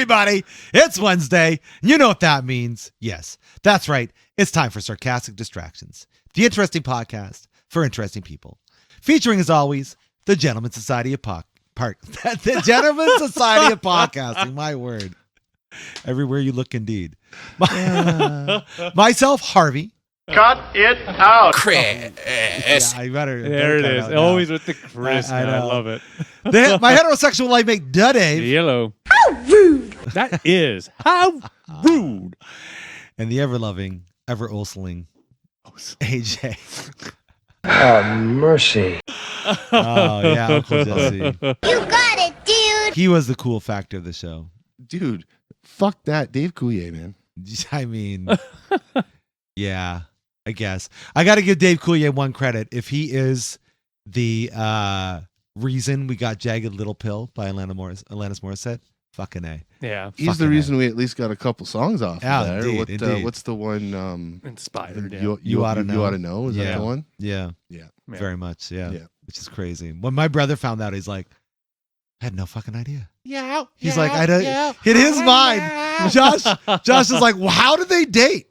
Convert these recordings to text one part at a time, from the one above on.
everybody. It's Wednesday. You know what that means. Yes, that's right. It's time for Sarcastic Distractions, the interesting podcast for interesting people. Featuring, as always, the Gentleman Society of the Gentleman Society of Podcasting. My word. Everywhere you look, indeed. Myself, Harvey. Cut it out. Chris. Yeah, you better. There it is. Always with the Chris. I love it. My heterosexual life mate, Dave. Yellow. How rude. That is. How rude. And the ever-loving, ever-osling AJ. Oh, mercy. Oh, yeah, Uncle Jesse. You got it, dude. He was the cool factor of the show. Dude, fuck that. Dave Coulier, man. I mean, yeah, I guess. I got to give Dave Coulier one credit. If he is the reason we got Jagged Little Pill by Alanis Morissette, fucking A. Yeah. He's the reason we at least got a couple songs off Yeah, of there. indeed. What's the one? Inspired. Yeah. You Oughta Know. You ought to know. Is that the one? Yeah. Yeah. Very much. Yeah. Yeah. Which is crazy. When my brother found out, he's like, I had no fucking idea. Yeah. He's like, I don't. In his mind, Josh is like, well, how did they date?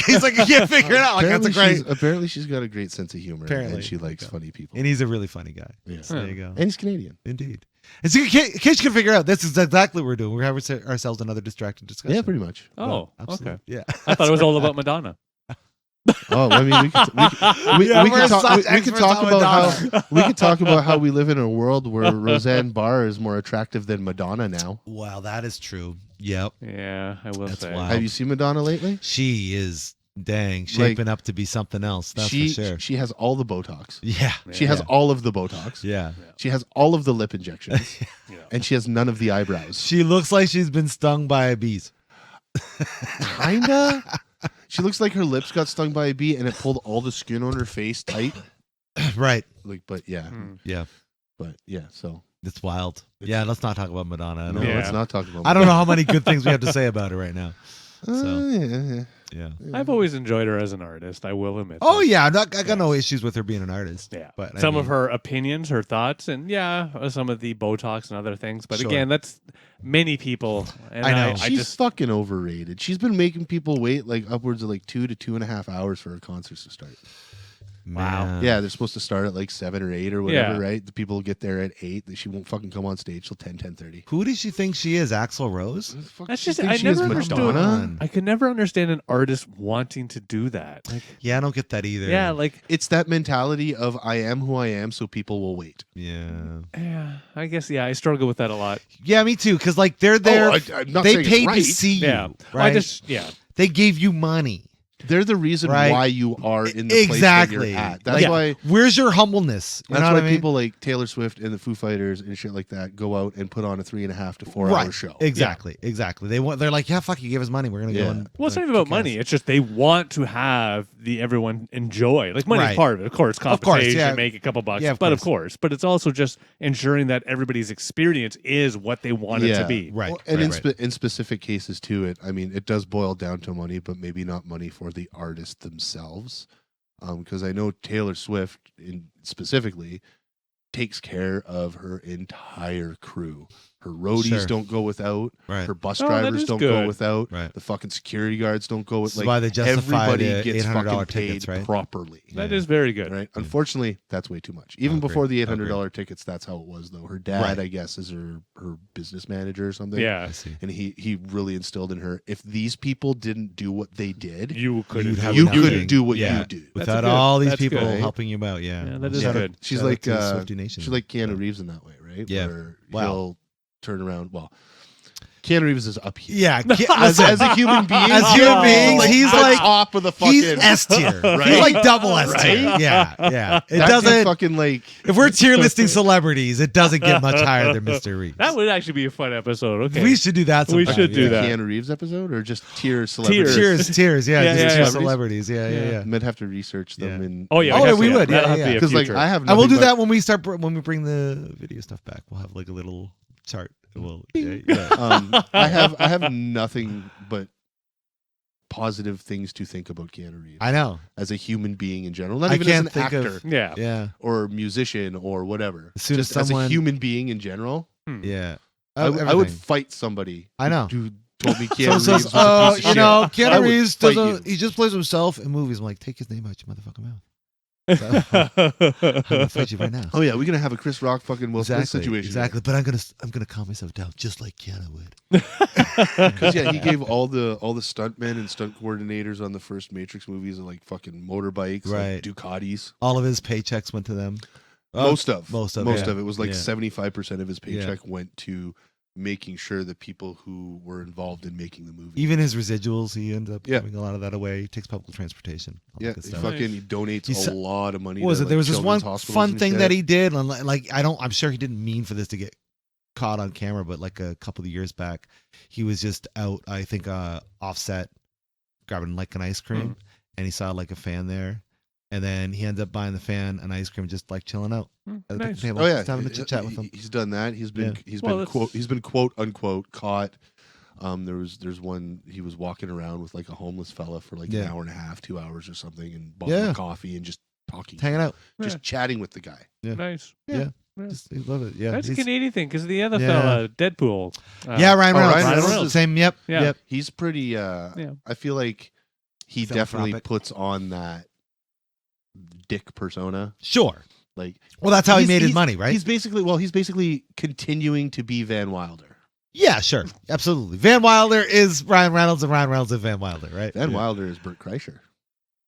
He's like, you can't figure it out. Like, that's a great. Apparently, she's got a great sense of humor. Apparently. And she likes funny people. And he's a really funny guy. Yeah. So there you go. And he's Canadian. Indeed. And so, in case you can figure out, this is exactly what we're doing. We're having ourselves another distracting discussion. Yeah, pretty much. Oh, Absolutely. okay. Yeah. I thought it was all about Madonna. Oh, I mean, we could talk about how we live in a world where Roseanne Barr is more attractive than Madonna now. Wow, that is true. Yep. Yeah, I will say. wild. Have you seen Madonna lately? She is, shaping up to be something else. That's for sure. She has all the Botox. Yeah. She has all of the Botox. Yeah. She has all of the lip injections. Yeah. And she has none of the eyebrows. She looks like she's been stung by bees. Kinda. She looks like her lips got stung by a bee and it pulled all the skin on her face tight. Right. But yeah. Yeah. But yeah, so. It's wild. Yeah, let's not talk about Madonna. No, Yeah. let's not talk about I don't know how many good things we have to say about her right now. Yeah. I've always enjoyed her as an artist. I will admit. Oh, that. yeah. I got no issues with her being an artist. Yeah. But some of her opinions, her thoughts, and some of the Botox and other things. But again, that's many people. And I know. She's fucking overrated. She's been making people wait like upwards of like 2 to 2.5 hours for her concerts to start. Wow. Yeah, they're supposed to start at like 7 or 8 or whatever, Yeah. right? The people get there at 8. She won't fucking come on stage till 10:30. Who does she think she is? Axl Rose? That's just think I she is never understood. Madonna? I could never understand an artist wanting to do that. Like, Yeah, I don't get that either. yeah, like It's that mentality of I am who I am, so people will wait. Yeah. I guess I struggle with that a lot. Yeah, me too. Because like they're there. I'm not They saying it's paid to right. see you. Yeah, Right. They gave you money. They're the reason Right. why you are in the place Exactly. that you're at. That's Like, why. Where's your humbleness? You That's know why what I mean? people like Taylor Swift and the Foo Fighters and shit like that go out and put on a 3.5 to 4 hour show. Exactly. They're like, yeah, fuck, you gave us money. We're gonna go. And, Well, it's not even about money. It's just they want to have everyone enjoy. Like money's Right. part of it, of course. Compensation, yeah. make a couple bucks, Yeah, but it's also just ensuring that everybody's experience is what they want it to be. Right. Well, and right. in specific cases too, it it does boil down to money, but maybe not money for the artist themselves. Because I know Taylor Swift specifically takes care of her entire crew. Her roadies don't go without. Right. Her bus Oh, that drivers is don't good. go without. Right. The fucking security guards don't go with. This is why they justify everybody the gets $800 fucking tickets, paid right? properly. That is very good. Right. Unfortunately, that's way too much. Even Agreed. before the $800 tickets, that's how it was though. Her dad, Right. I guess, is her business manager or something. Yeah, I see. And he really instilled in her, if these people didn't do what they did, you couldn't. have you nothing. couldn't do what Yeah. you do. Without good. all these That's people good. helping you out. Yeah. Yeah, that is Shout out- good. She's shout out like to the Swiftie Nation. she's like Keanu Reeves in that way, right? Yeah. Where Wow. he'll turn around. Well, Keanu Reeves is up here. Yeah. As a human being, As human beings, he's the like- top of the fucking. He's S tier. Right? He's like double S tier. Right? Yeah. It That dude doesn't. fucking like. If we're tier listing celebrities, it doesn't get much higher than Mr. Reeves. That would actually be a fun episode. Okay, We should do that. We sometime, should do yeah. that. Keanu Reeves episode or just tier celebrities? Tiers. Yeah, Yeah, just yeah, tier yeah. celebrities. Yeah. Might have to research them Yeah. in. Oh yeah, Oh, have we to, would, That'll yeah, have to be a Because like future. I have. And we'll nothing do but- that when we bring the video stuff back. We'll have like a little chart. I have nothing but positive things to think about Keanu Reeves. I know. As a human being in general, not I even can't as an think actor of- Yeah. Yeah. or musician or whatever. As soon as Just as a someone- human being in general. Yeah. I would everything. fight somebody. I know. Who told me Someone Keanu Reeves says, was a piece of shit. I Keanu would Reeves fight doesn't. you. He just plays himself in movies. I'm like, take his name out your motherfucking mouth. So, I'm gonna fight you right now. Oh yeah, we're gonna have a Chris Rock fucking Will Smith situation. Exactly. But I'm gonna calm myself down just like Keanu would. Because he gave all the stuntmen and stunt coordinators on the first Matrix movies like fucking motorbikes, Right. like Ducatis. All of his paychecks went to them. Most of yeah. it was like Yeah. 75% of his paycheck went to making sure the people who were involved in making the movie. Even his residuals, he ended up Yeah. giving a lot of that away. He takes public transportation. All that Yeah, good he stuff. fucking he donates He's- a lot of money. What was to, it? There was this one children's hospitals fun and thing shit. that he did. And like, I'm sure he didn't mean for this to get caught on camera, but like a couple of years back, he was just out, I think, offset, grabbing like an ice cream, and he saw like a fan there. And then he ended up buying the fan an ice cream, just like chilling out at the Nice. table, Oh yeah, just having a chit chat with him. He's done that. He's been Well, he's been quote unquote caught. There's one he was walking around with like a homeless fella for like an hour and a half, 2 hours or something, and bought him coffee and just talking, Hanging out. just chatting with the guy. Yeah. Nice. Yeah. Just, I love it. Yeah. That's a he's- Canadian thing because the other Yeah. fella, Deadpool. yeah, Ryan Reynolds. Ryan Reynolds. Reynolds. Same. Yep. Yeah. Yep. He's pretty. I feel like he definitely Philanthropic. puts on that dick persona. Sure. Like, Well, that's how he made his he's- money, right? He's basically continuing to be Van Wilder. Yeah, sure. Absolutely. Van Wilder is Ryan Reynolds and Ryan Reynolds is Van Wilder, right? Van Yeah. Wilder is Burt Kreischer.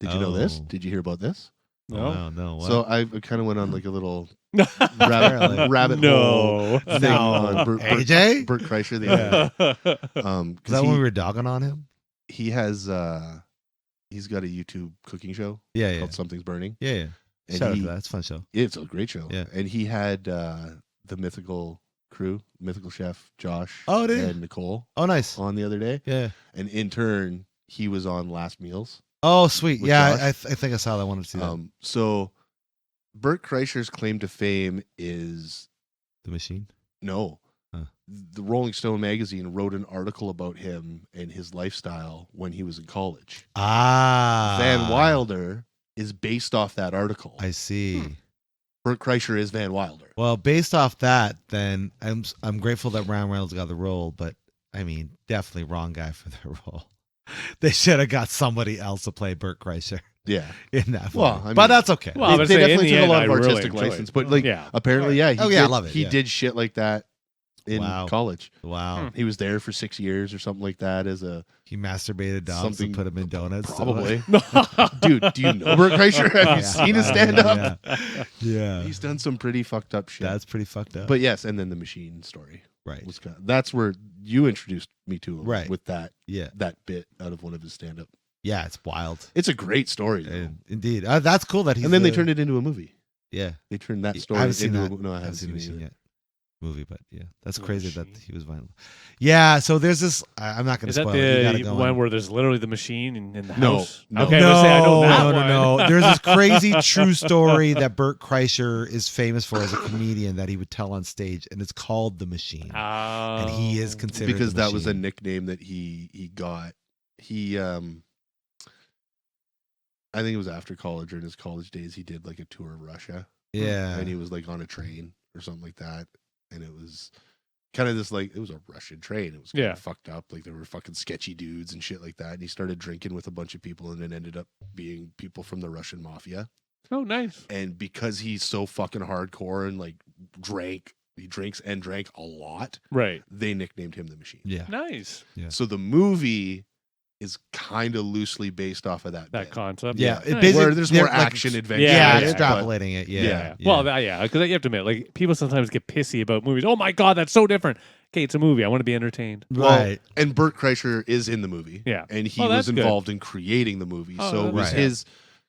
Did you know this? Oh. Did you hear about this? Oh, no. What? So I kind of went on like a little Apparently. rabbit No. hole thing No. on AJ? Burt Kreischer the other day. is that 'Cause when we were dogging on him? he has he's got a YouTube cooking show Yeah, yeah. called Something's Burning. Yeah, yeah. And Shout out he- to that. It's a fun show. It's a great show. Yeah. And he had the mythical crew, mythical chef Josh Oh, did he? and Nicole Oh, nice. on the other day. Yeah. And in turn, he was on Last Meals. Oh, sweet. With Yeah, Josh? I think I saw that. I wanted to see that. So Burt Kreischer's claim to fame is The Machine. no. Huh. The Rolling Stone magazine wrote an article about him and his lifestyle when he was in college. Ah. Van Wilder is based off that article. I see. Burt Kreischer is Van Wilder. Well, based off that, then I'm grateful that Ryan Reynolds got the role, but I mean, definitely wrong guy for the role. They should have got somebody else to play Burt Kreischer Yeah. in that movie. Well, I but mean- that's okay. Well, I They would say in definitely the took a end, lot I of really artistic enjoyed license, it. but like Yeah. apparently, yeah, Oh, yeah, I love it, He yeah. did shit like that in Wow. college. Wow. He was there for 6 years or something like that as a He masturbated dogs Something- and put them in donuts. probably. Dude, do you know Burt Kreischer? Have you seen his stand up? Yeah. He's done some pretty fucked up shit. That's pretty fucked up. But yes, and then the Machine story. right. Was that's where you introduced me to him, Right. with that Yeah. bit out of one of his stand up. Yeah, it's wild. It's a great story, though. Indeed. That's cool that he's and then they turned it into a movie. Yeah. They turned that I story haven't seen into that. a no, I I haven't seen it Machine either. yet. Movie, but yeah, that's The crazy that Machine. he was violent. Yeah, so there's this. I'm not going to Is that spoil it. You gotta the go one on. where there's literally the machine in the No, house? no. Okay, I was gonna say, I know that no, one. There's this crazy true story that Burt Kreischer is famous for as a comedian that he would tell on stage, and it's called The Machine. And he is considered Because the that was a Machine. nickname that he got. He I think it was after college or in his college days. He did like a tour of Russia. Yeah. And he was like on a train or something like that. And it was kind of this like, it was a Russian train. It was kind Yeah. of fucked up. Like there were fucking sketchy dudes and shit like that. And he started drinking with a bunch of people and it ended up being people from the Russian mafia. Oh, nice. And because he's so fucking hardcore and like he drinks and drank a lot, Right. they nicknamed him the Machine. Yeah. Nice. Yeah. So the movie is kind of loosely based off of that That bit. concept. Yeah. Nice. It basically- Where there's more they're, like, action adventure. Yeah, Yeah, extrapolating it. Yeah. Yeah. Well, because you have to admit, like, people sometimes get pissy about movies. Oh my god, that's so different. Okay, it's a movie. I want to be entertained. right. And Burt Kreischer is in the movie. Yeah. And he Oh, was that's good. involved in creating the movie. Oh, So it that's was right. his,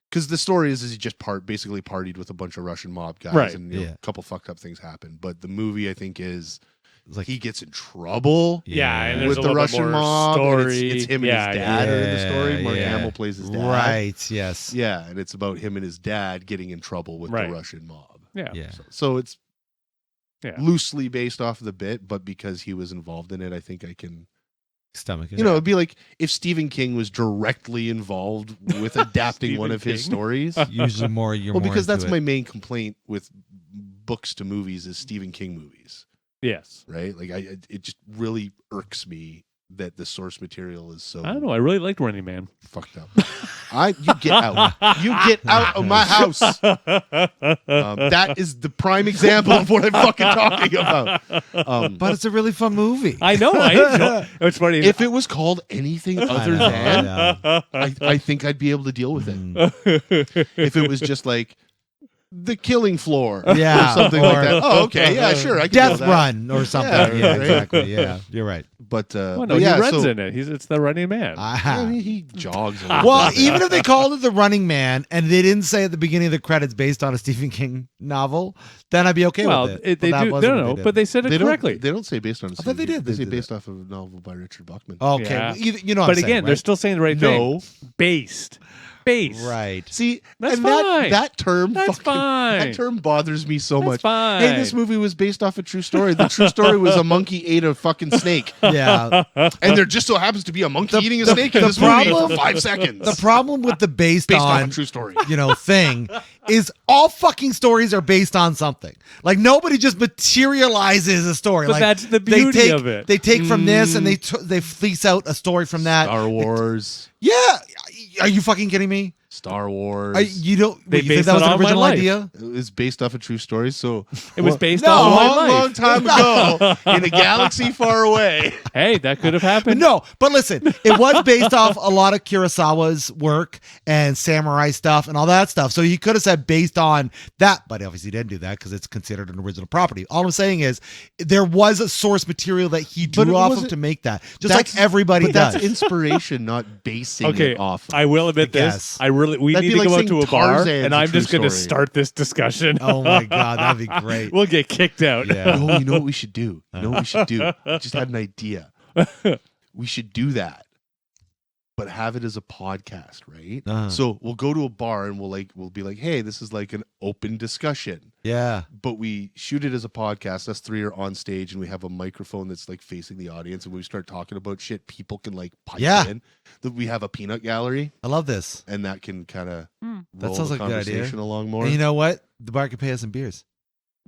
because the story is he just basically partied with a bunch of Russian mob guys Right. and Yeah. a couple fucked up things happened. But the movie, I think, is It's like he gets in trouble Yeah, and there's with a the little bit Russian more mob. And story. it's him Yeah, and his dad are in the story. Mark yeah. Hamill plays his dad. Right. Yes. Yeah, and it's about him and his dad getting in trouble with Right. the Russian mob. Yeah. Yeah. So it's Yeah. loosely based off of the bit, but because he was involved in it, I think I can. Stomach. You know, it'd be like if Stephen King was directly involved with adapting one Stephen of his King. stories. usually more. You're Well, more because into that's it. my main complaint with books to movies is Stephen King movies. Yes. right? Like it just really irks me that the source material is so I don't know. I really liked Running Man. fucked up. You get out. You get out of my house. That is the prime example of what I'm fucking talking about. But it's a really fun movie. I know. It's funny. If it was called anything other know, than, I I think I'd be able to deal with it. If it was just like The Killing Floor, Yeah, or something or- like that. Oh, okay, yeah, sure, I can deal Death with that. Run or something. Yeah, Yeah, right. exactly. Yeah, you're right. But well, no, but yeah, he runs so, in it. It's the Running Man. I mean, he jogs. A little Well, bit. even if they called it The Running Man and they didn't say at the beginning of the credits based on a Stephen King novel, then I'd be okay well, with it. they But that do. wasn't No, what no, did. but they said it they correctly. don't say based on. I thought they did. They They say did based off of a novel by Richard Buckman. Okay, Yeah. well, you know what But I'm again, saying, they're right? still saying the right No. thing. Based. Right. See, That's and fine. that term, That's fine. That term bothers me so That's much. fine. Hey, this movie was based off a true story. The true story was a monkey ate a fucking snake, Yeah. and there just so happens to be a monkey eating a snake in the this movie problem- for 5 seconds. The problem with the based based off on a true story. thing is all fucking stories are based on something. Like nobody just materializes a story. But like that's the they beauty take, of it. They take from this and they fleece out a story from that. Star Wars. Yeah. Are you fucking kidding me? Star Wars. You don't. They You think based that was it an on my original life. idea? It was based off a true story. So It was based No, on my life. long time ago in a galaxy far away. Hey, that could have happened. No, but listen, it was based off a lot of Kurosawa's work and samurai stuff and all that stuff. So he could have said based on that, but obviously he didn't do that because it's considered an original property. All I'm saying is there was a source material that he But drew it off of wasn't- to make that, just like everybody But does. that's inspiration, not basing Okay, it off. I will admit I this. guess. We That'd need be to like go saying to a bar, Tarzan's and a I'm true just going to story. start this discussion. Oh my God, that'd be great. We'll get kicked out. Yeah. No, you know what we should do? You know what we should do? I just had an idea. We should do that, but have it as a podcast, right? Uh-huh. So we'll go to a bar and we'll be like, hey, this is like an open discussion. Yeah. But we shoot it as a podcast. Us three are on stage and we have a microphone that's like facing the audience. And when we start talking about shit, people can like pipe in. That we have a peanut gallery I love this. and that can kind of That sounds like a good idea. conversation along more. And you know what? The bar could pay us some beers.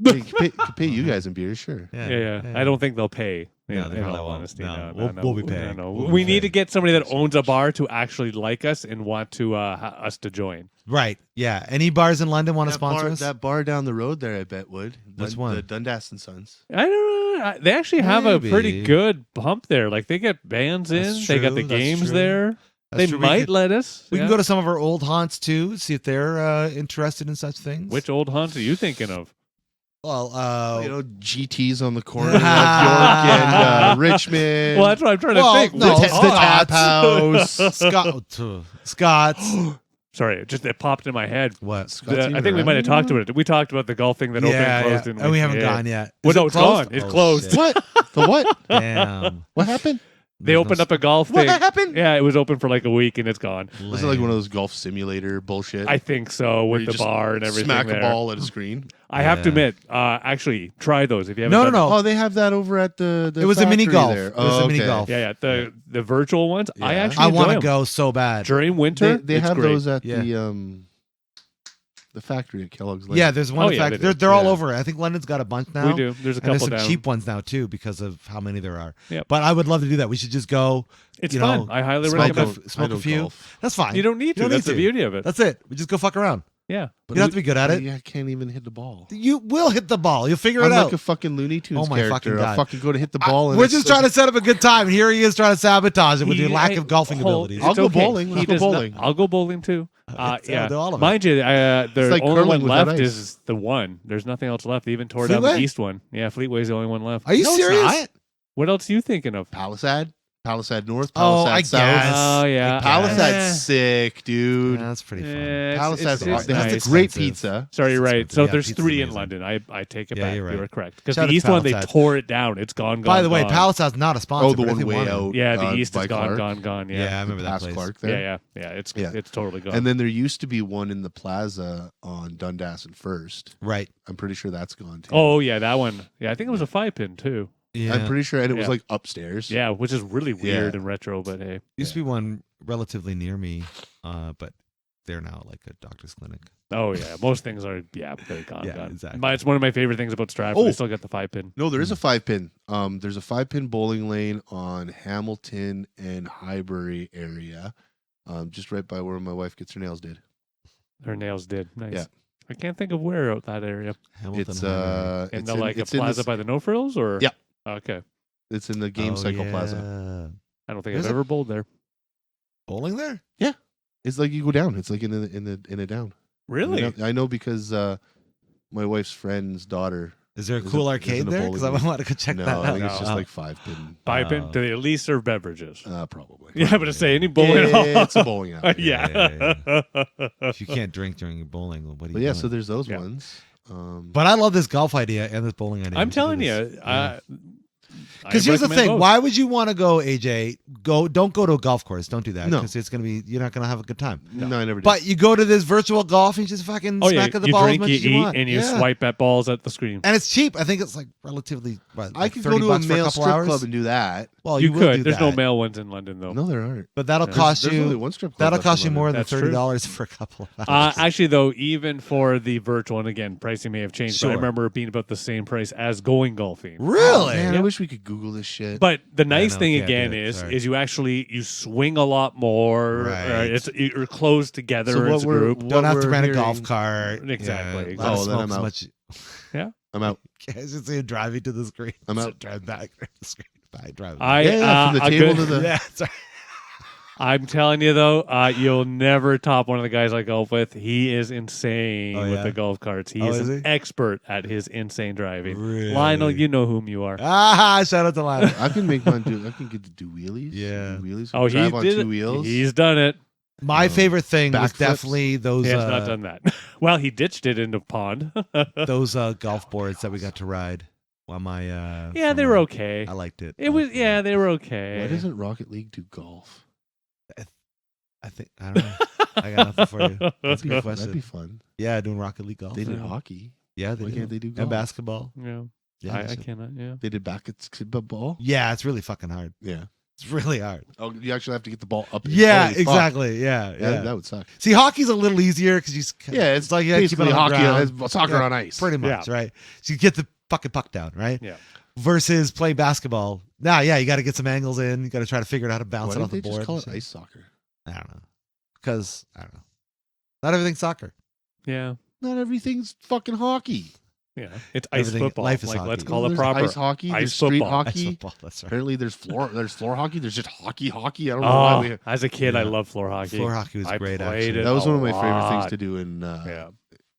Hey, could pay you guys in beer, sure. Yeah. I don't think they'll pay. Yeah, they in probably all won't. honesty, No, no, we'll be paying. No. We'll be We need to paying. get somebody that owns a bar to actually like us and want to us to join. Right. Yeah. Any bars in London want to sponsor us? That bar down the road there, I bet would. Which one? The Dundas and Sons. I don't know. They actually have a pretty Maybe. good pump there. Like they get bands in. That's They got true, the that's games true. there. That's They true. might let us. We yeah. can go to some of our old haunts too, see if they're interested in such things. Which old haunts are you thinking of? Well, GT's on the corner of York and Richmond. Well, that's what I'm trying Well, to think. no, the, Which- the Tap House. Scott's. Sorry, it popped in my head. What? Scott's I even think we around might have anymore? talked about it. We talked about the golf thing that opened, closed, yeah. and And we haven't yeah. gone yet. Well, Is no, it it's closed? gone. It's Oh, closed. shit. What? The what? Damn. What happened? They There's opened no up a golf What thing. happened? Yeah, it was open for like a week and it's gone. Was it like one of those golf simulator bullshit? I think so, where with you the just ar and everything. Smack there. a ball at a screen. I have to Yeah. admit, actually, try those if you haven't. No, done no, no. Oh, they have that over at the It was a mini factory golf. there. It was Oh, a mini okay. golf. Yeah, the virtual ones. I Yeah. actually I enjoy want to them. go so bad. During winter. They it's have great. those at Yeah. the factory at Kellogg's Lane. Yeah, there's one. Oh, in yeah, fact, they do. they're all Yeah. over. I think London's got a bunch now. We do. There's a And there's couple some down. cheap ones now too because of how many there are. Yep. But I would love to do that. We should just go. It's you fun. know, I highly smoke recommend. a, smoke I a don't few. golf. That's fine. You don't need to. You don't That's need the to. beauty of it. That's it. We just go fuck around. Yeah. You don't have to be good at it. I can't even hit the ball. You will hit the ball. You'll figure I'm it like out. a fucking Looney Tunes Oh my character. fucking I'll God. fucking go to hit the ball. And We're it's just like- trying to set up a good time, and here he is trying to sabotage it with your lack of golfing abilities. I'll It's go okay. bowling. He Let's go does not- bowling. I'll go bowling too. Yeah, do all of it. Mind you, the like only curling one without left ice. is the one. There's nothing else left. They even tore down the Fleetway? east one. Yeah, Fleetway's the only one left. Are you No, it's serious? not. What else are you thinking of? Palisade North, Oh, Palisade I South. guess. Oh yeah, Palisade's sick, dude. Yeah, that's pretty fun. Palisade's it's they have nice. great expensive. pizza. Sorry, you're right. So Yeah, there's pizza's 3 in amazing. London. I take it Yeah, back. you're right. You were correct. Because Shout the out east to one, they Palisade. tore it down. It's gone. By the way, gone. Palisade's not a sponsor. Oh, the but if one you way wanted- out. Yeah, the east by is gone, Clark. gone. Yeah, I Yeah, remember that Past place. Clark there. yeah. It's Yeah. it's totally gone. And then there used to be one in the plaza on Dundas and First. Right. I'm pretty sure that's gone too. oh yeah, that one. Yeah, I think it was a 5-pin too. Yeah. I'm pretty sure, and it was Yeah. like upstairs. Yeah, which is really weird Yeah. and retro, but hey. Used to be one relatively near me, but they're now like a doctor's clinic. Oh yeah, most things are they're gone. Yeah, gone. exactly. But it's one of my favorite things about Stratford. Oh. They still got the 5-pin. No, there is a 5-pin. There's a 5-pin bowling lane on Hamilton and Highbury area, just right by where my wife gets her nails did. Her nails did nice. Yeah. I can't think of where out that area. Hamilton. It's Highbury. In it's the in, like a it's in plaza this- by the No Frills, or Yeah. Okay. It's in the Game Cycle Plaza. Yeah. I don't think Is I've it? ever bowled there. Bowling there? It's like you go down. It's like in a down. Really? I know because my wife's friend's daughter. Is there a Is cool it- arcade is it a there? bowling Because I league? want to go check No, that I out. think it's just No. like 5-pin. 5-pin? Oh. Do they at least serve beverages? Probably. Yeah, but to say any bowling hall. It's a bowling alley. Yeah. If you can't drink during your bowling, what are you But yeah, doing? so there's those Yeah. ones. But I love this golf idea and this bowling idea. I'm We should do telling this. you, Yeah. I Because here's the recommend thing: both. why would you want to go, AJ? Don't go to a golf course. Don't do that No. because you're not gonna have a good time. No, I never did. But you go to this virtual golf and you just fucking Oh yeah, smack at the you ball drink, as much you as you eat, want, and you Yeah. swipe at balls at the screen. And it's cheap. I think it's like relatively. What, I like could $30 go to a for a male couple strip hours. club and do that. Well, You will could. do There's no that. male ones in London though. No, there aren't. But that'll Yeah. cost There's only you. one strip club That'll left cost in you more London. than That's true. $30 for a couple of hours. Actually, though, even for the virtual, and again, pricing may have changed, but I Sure. remember it being about the same price as going golfing. Really? Man, Yeah. I wish we could Google this shit. But the nice no, thing can't do again it. Sorry. is you swing a lot more. Right. You're close together So as a group. Don't have to we're rent a hearing- golf cart. Exactly. Yeah, Oh, then I'm so out. much. I'm out. I just see him driving to the screen. I'm So out. drive back to the screen. Bye. Drive. Yeah, from the table to the. Yeah. Sorry. I'm telling you though, you'll never top one of the guys I golf with. He is insane Oh, with yeah? the golf carts. He Oh, is is an he? expert at his insane driving. Really? Lionel, you know whom you are. Shout out to Lionel. I can make mine do. I can get to do wheelies. Yeah. Do wheelies. Oh, he drive on did 2 it. wheels. He's done it. My favorite thing was backflips. definitely those He has not done that. Well, he ditched it into pond. those golf boards that we got to ride. While my Yeah, they were okay. I liked it. It was they were okay. Why doesn't Rocket League do golf? I think I don't know. I got nothing for you. That's a good That'd question. be fun. Yeah, doing Rocket League golf. They did Yeah. hockey. Yeah, they Why do. can't they do golf? And basketball. Yeah, Yeah, I they should. cannot. Yeah. They did basketball. Yeah, it's really fucking hard. Yeah. It's really hard. Oh, you actually have to get the ball up. Yeah, Holy fuck. exactly. Yeah, yeah. That would suck. See, hockey's a little easier because you. Yeah, it's like you gotta keep it basically on the hockey. ground. It's soccer Yeah, on ice. pretty much, Yeah. right? So you get the fucking puck down, right? Yeah. Versus playing basketball. Now, yeah, you got to get some angles in. You got to try to figure out how to bounce Why it off did the they board. just call and it shit. ice soccer? I don't know. Because I don't know. Not everything's soccer. Yeah. Not everything's fucking hockey. Yeah. It's ice Everything- football. life is Like, hockey. let's call Well, it there's proper. ice hockey. There's Ice street football. Ice hockey. football, that's right. Apparently, there's floor hockey. There's just hockey. I don't know why Oh, we. as a kid, I Yeah. loved floor hockey. Floor hockey was I great, played actually. it That was a one of my favorite things lot. to do in Yeah.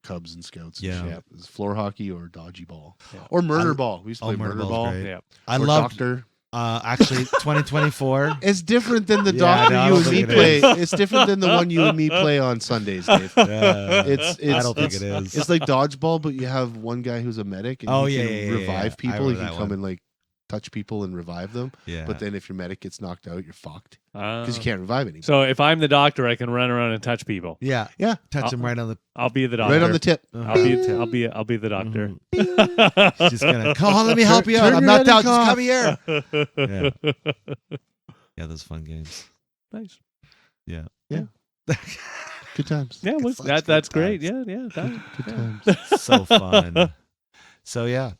Cubs and Scouts. Yeah. And shit. It was floor hockey or dodgy ball Yeah. or murder ball. We used to Oh, play murder murder ball's ball. great. Yeah. I or loved, doctor. actually, 2024. It's different than the Yeah, doctor no, I you don't and me think it play. is. It's different than the one you and me play on Sundays, Dave. It's I don't think it is. It's like dodgeball, but you have one guy who's a medic and Oh, he yeah, can yeah, yeah, revive yeah. I people. He remember can that come one. and like touch people and revive them. Yeah. But then if your medic gets knocked out, you're fucked because you Oh. can't revive anybody. So if I'm the doctor, I can run around and touch people. yeah. Yeah. Touch him right on the. I'll be the doctor. Right on the tip. I'll be the doctor. She's just gonna come on. Let me help you out. turn I'm your not head out. and Just cough. come here. Yeah. Yeah, those fun games. Nice. Yeah. Yeah. Good times. Yeah, well, Such good that's great. times. Yeah. Good times. So fun. So yeah.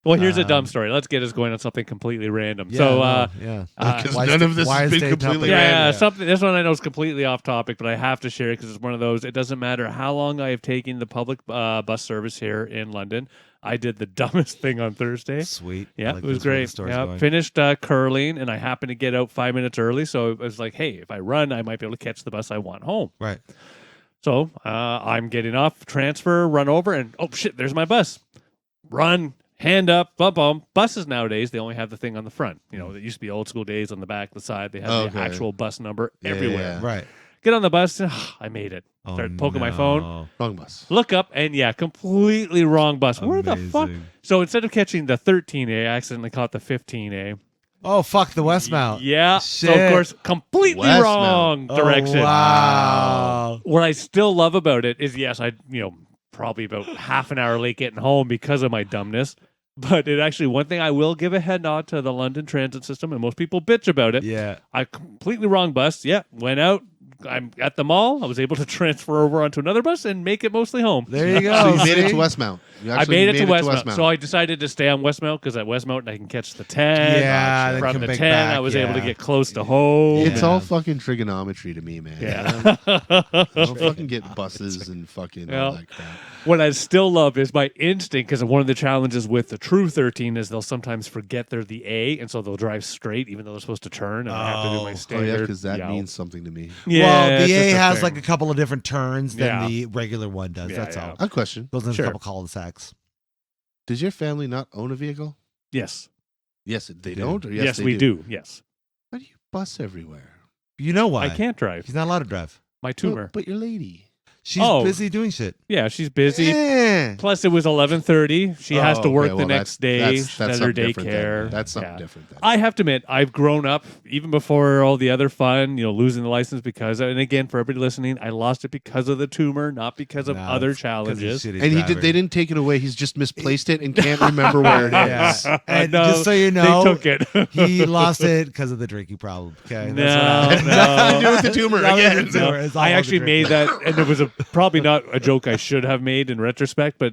Well, here's a dumb Um, story. Let's get us going on something completely random. Yeah, so, no, yeah. Because why none is- of this why has is been Dave completely Tupper- yeah, random. something. This one I know is completely off topic, but I have to share it because it's one of those. It doesn't matter how long I have taken the public bus service here in London. I did the dumbest thing on Thursday. Sweet. I Yeah, like it was this, where the great. story's Yeah, going. finished curling, and I happened to get out 5 minutes early. So it was like, hey, if I run, I might be able to catch the bus I want home. Right. So I'm getting off, transfer, run over, and oh shit, there's my bus. Run, hand up, bum bum. Buses nowadays, they only have the thing on the front. You know, it used to be old school days on the back, the side. They had Okay. the actual bus number Yeah, everywhere. yeah. Right. Get on the bus, I made it. Oh, Start poking my phone. no. Wrong bus. Look up, and yeah, completely wrong bus. Where the fuck? Amazing. So instead of catching the 13A, I accidentally caught the 15A. Oh fuck the Westmount. Yeah. So Shit. of course, completely Westmount. wrong Oh, direction. wow. What I still love about it is, yes, I probably about half an hour late getting home because of my dumbness. But it actually, one thing I will give a head nod to the London transit system, and most people bitch about it. Yeah. I completely wrong bus. Yeah, went out, I'm at the mall. I was able to transfer over onto another bus and make it mostly home. There you go. So you made it see? to Westmount. You I actually made it to Westmount. Westmount. So I decided to stay on Westmount because at Westmount I can catch the 10. Yeah, then From come the back 10, I back, was able to yeah. get close to home. It's Yeah. all fucking trigonometry to me, man. Yeah. I don't fucking get buses and fucking all Well, that crap. What I still love is my instinct, because one of the challenges with the True 13 is they'll sometimes forget they're the A, and so they'll drive straight even though they're supposed to turn, and I have to do my Oh yeah, standard. because that yell. means something to me. Yeah, well, the it's A just has thing. like a couple of different turns than Yeah. the regular one does. Yeah, That's yeah. all. I question. Goes in Sure. a couple cul-de-sacs. Does your family not own a vehicle? Yes. Yes, they do. don't. Or Yes, they we do. Yes. Why do you bus everywhere? You know why? I can't drive. He's not allowed to drive. My tumor. But your lady. She's Oh. busy doing shit. Yeah, she's busy. Eh. Plus, it was 11:30. She has to Oh, work okay, the well, next day. That's At her something different then. daycare. That's something Yeah. different. Then. I have to admit, I've grown up even before all the other fun, losing the license because, and again, for everybody listening, I lost it because of the tumor, not because of No, other it's 'cause challenges. he's a shitty And driver. they didn't take it away. He's just misplaced it and can't remember where it is. Yeah. And No, just so you know, they took it. he lost it because of the drinking problem. Okay, No, That's what happened. no. Nothing to do with the tumor again. No, No, it's all I the actually drinking. made that, and it was probably not a joke I should have made in retrospect. But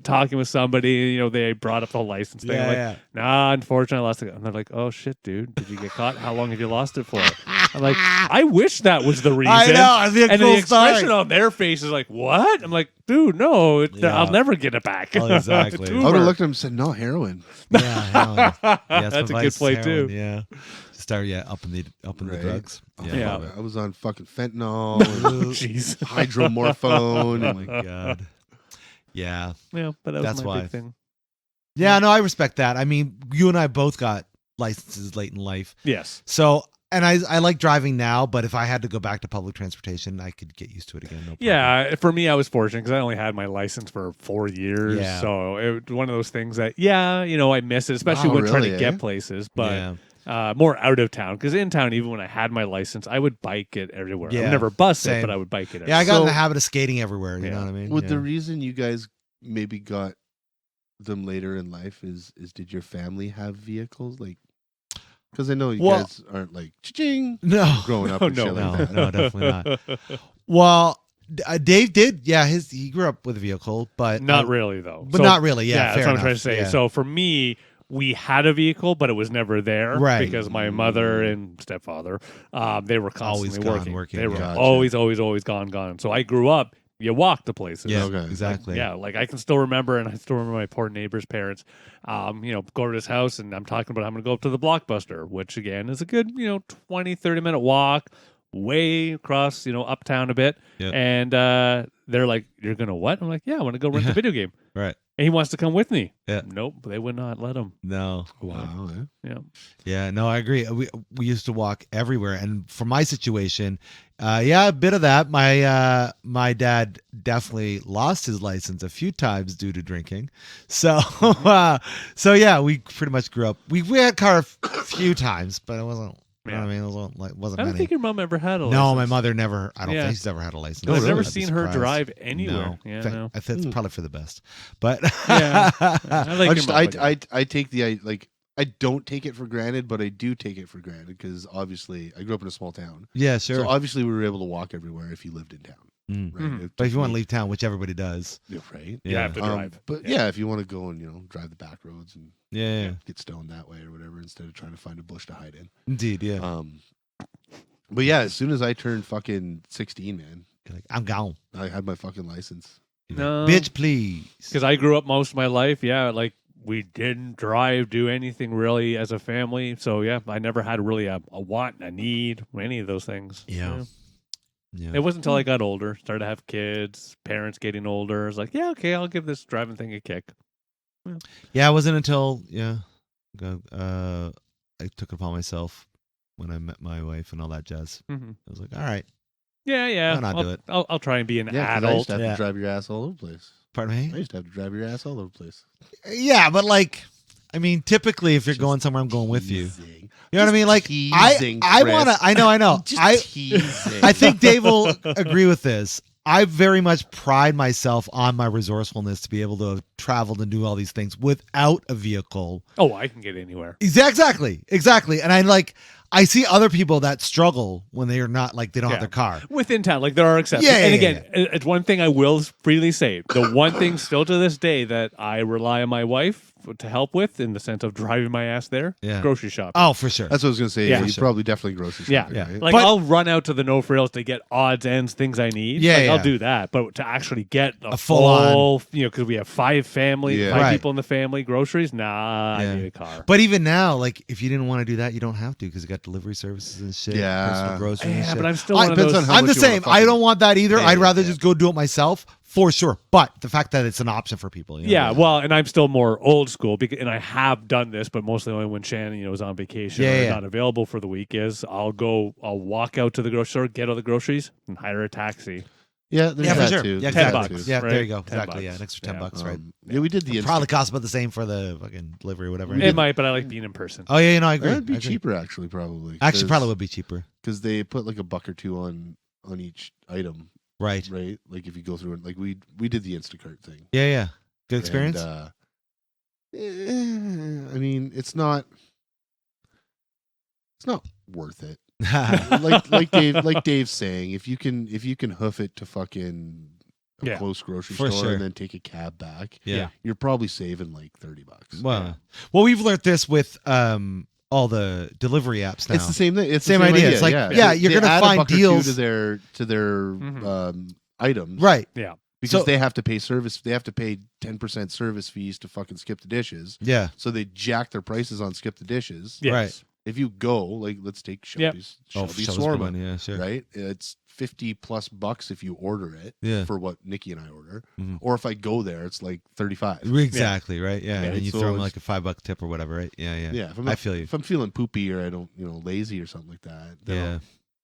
talking with somebody, they brought up the license thing. I'm like, Yeah, nah, unfortunately, I lost it. And they're like, oh shit, dude, did you get caught? How long have you lost it for? I'm like, I wish that was the reason. I know. It'd be a And cool the expression story. on their face is like, what? I'm like, dude, no, Yeah. I'll never get it back. Oh, exactly. The I would have tumor. looked at him and said, "No heroin." Yeah, hell yeah. Yeah, That's a some good vice, play heroin, too. Yeah, start up in the Right. drugs. Oh, Yeah. fuck, I was on fucking fentanyl, and Jeez. hydromorphone. Oh and my god. Yeah. Yeah, but that That's was my why. big thing. Yeah. No, I respect that. I mean, you and I both got licenses late in life, Yes. so. And I like driving now, but if I had to go back to public transportation, I could get used to it again. No problem. Yeah, for me, I was fortunate because I only had my license for 4 years. Yeah. So it was one of those things that, I miss it, especially Wow, when trying to really, get eh? places. But Yeah. more out of town, because in town, even when I had my license, I would bike it everywhere. I Yeah, would never bus same. it, but I would bike it. Yeah, I got in So- the habit of skating everywhere. You Yeah. know what I mean? Would Yeah. the reason you guys maybe got them later in life is did your family have vehicles? Like, because I know you Well- guys aren't like ching no, growing up No, and shit no, like that. no, definitely not. Well, Dave did. Yeah, he grew up with a vehicle, but Not really, though. But not really. Yeah, that's fair what I'm enough. trying to say. Yeah. So for me, we had a vehicle, but it was never there, Right. Because my mother and stepfather, they were Always constantly gone working, They were Gotcha. always gone. So I grew up. You walk to places. Yeah, Okay. exactly. Yeah, like I can still remember, and I still remember my poor neighbor's parents. Go to his house, and I'm talking about I'm going to go up to the Blockbuster, which again is a good 20, 30-minute walk, way across uptown a bit. Yep. And they're like, "You're gonna what?" I'm like, "Yeah, I want to go rent Yeah. the video game." Right. And he wants to come with me. Yeah. Nope, they would not let him. No. Wow. eh? Yeah. Yeah, no, I agree. We used to walk everywhere, and for my situation, a bit of that. My dad definitely lost his license a few times due to drinking. So, so yeah, we pretty much grew up. We had a car a few times, but it wasn't. You know what I mean, it wasn't I don't many. think your mom ever had a license. No, my mother never. I don't Yeah. think she's ever had a license. Oh, I've really? never I'd be seen her surprised. drive anywhere. No, Yeah, Fa- no. I think it's probably for the best. But Yeah. I like your mom, but- I take I don't take it for granted, but I do take it for granted because obviously I grew up in a small town. yeah, sure. So obviously we were able to walk everywhere if you lived in town. Mm. Right. Mhm. It But if took you want to me- leave town, which everybody does, Yeah, right. You have to Um, drive. but Yeah. yeah, if you want to go and drive the back roads and yeah. get stoned that way or whatever instead of trying to find a bush to hide in. Indeed, yeah. But yeah, as soon as I turned fucking 16, man, You're like, I'm gone. I had my fucking license. You're No. like, bitch, please. Because I grew up most of my life, like we didn't do anything really as a family. So yeah, I never had really a want, a need, any of those things. Yeah. Yeah. It wasn't until I got older, started to have kids, parents getting older. I was like, yeah, okay, I'll give this driving thing a kick. Yeah, it wasn't until I took it upon myself when I met my wife and all that jazz. Mm-hmm. I was like, all right, Yeah. Why not I'll, do it? I'll try and be an Yeah, 'cause I adult. used to have Yeah. to drive your ass all over the place. pardon I me. used to have to drive your ass all over the place. Yeah, but like, I mean, typically, if you're Just going somewhere, I'm going with you. Teasing. You know what I mean? Like, teasing, I Chris. want to. I know. Just teasing. I think Dave will agree with this. I very much pride myself on my resourcefulness to be able to have traveled and do all these things without a vehicle. Oh, I can get anywhere. Exactly. And I I see other people that struggle when they are not like they don't have their car. Within town, like there are exceptions. Yeah, and yeah, again, it's one thing I will freely say. The one thing still to this day that I rely on my wife to help with in the sense of driving my ass there, Yeah. grocery shopping. Oh, for sure. That's what I was gonna say. Yeah. Yeah, you probably definitely grocery Yeah, shopping. yeah. Right? Like But- I'll run out to the no frills to get odds, ends, things I need. Yeah, Like, yeah. I'll do that. But to actually get a full-on- full, because we have 5 Right. people in the family, groceries. Nah, Yeah. I need a car. But even now, like if you didn't want to do that, you don't have to because you got delivery services and shit. Yeah. Personal groceries. and Yeah, shit. but I'm still I- one of depends those. on how I'm the much you wanna same. I fucking don't want that either. pay. I'd rather Yeah. just go do it myself for sure. But the fact that it's an option for people. You know? Yeah, well, and I'm still more old school, and I have done this, but mostly only when Shannon, is on vacation or not available for the week. I'll walk out to the grocery store, get all the groceries, and hire a taxi. Yeah, there's Yeah, for that sure. too. Yeah, There's exactly. that $10, too. Yeah, right? there you go. 10 Exactly. Yeah, bucks. an extra 10 Yeah. bucks, right? Yeah, we did the Probably Instant. costs about the same for the fucking delivery or whatever. It might, but I like being in person. Oh yeah, I agree. That'd be I agree. cheaper actually, probably. Actually, probably would be cheaper. because they put like a buck or two on each item, Right. right? Like if you go through it, like we did the Instacart thing. Yeah, yeah. Good experience. And, I mean, it's not worth it. like Dave's saying, if you can hoof it to fucking a close grocery For store sure. and then take a cab back, Yeah. you're probably saving like $30. Well, we've learned this with all the delivery apps now. It's the same thing. It's Same the idea. It's like, yeah, you're They gonna add a find buck or two deals. to their Mhm. items, Right. Yeah. Because So- they have to pay service. They have to pay 10% service fees to fucking skip the dishes. Yeah. So they jack their prices on skip the dishes. Yes. Right. If you go, like, let's take Shelby's Shelby's Shawarma, one, yeah, sure. right? It's $50+ if you order it Yeah. for what Nikki and I order. Mhm. Or if I go there, it's like 35. Exactly. Right. Yeah. Yeah, And then you so throw them it's- like a $5 tip or whatever. Right. Yeah. Yeah. Yeah, I feel you. If I'm feeling poopy or I don't, lazy or something like that, then Yeah.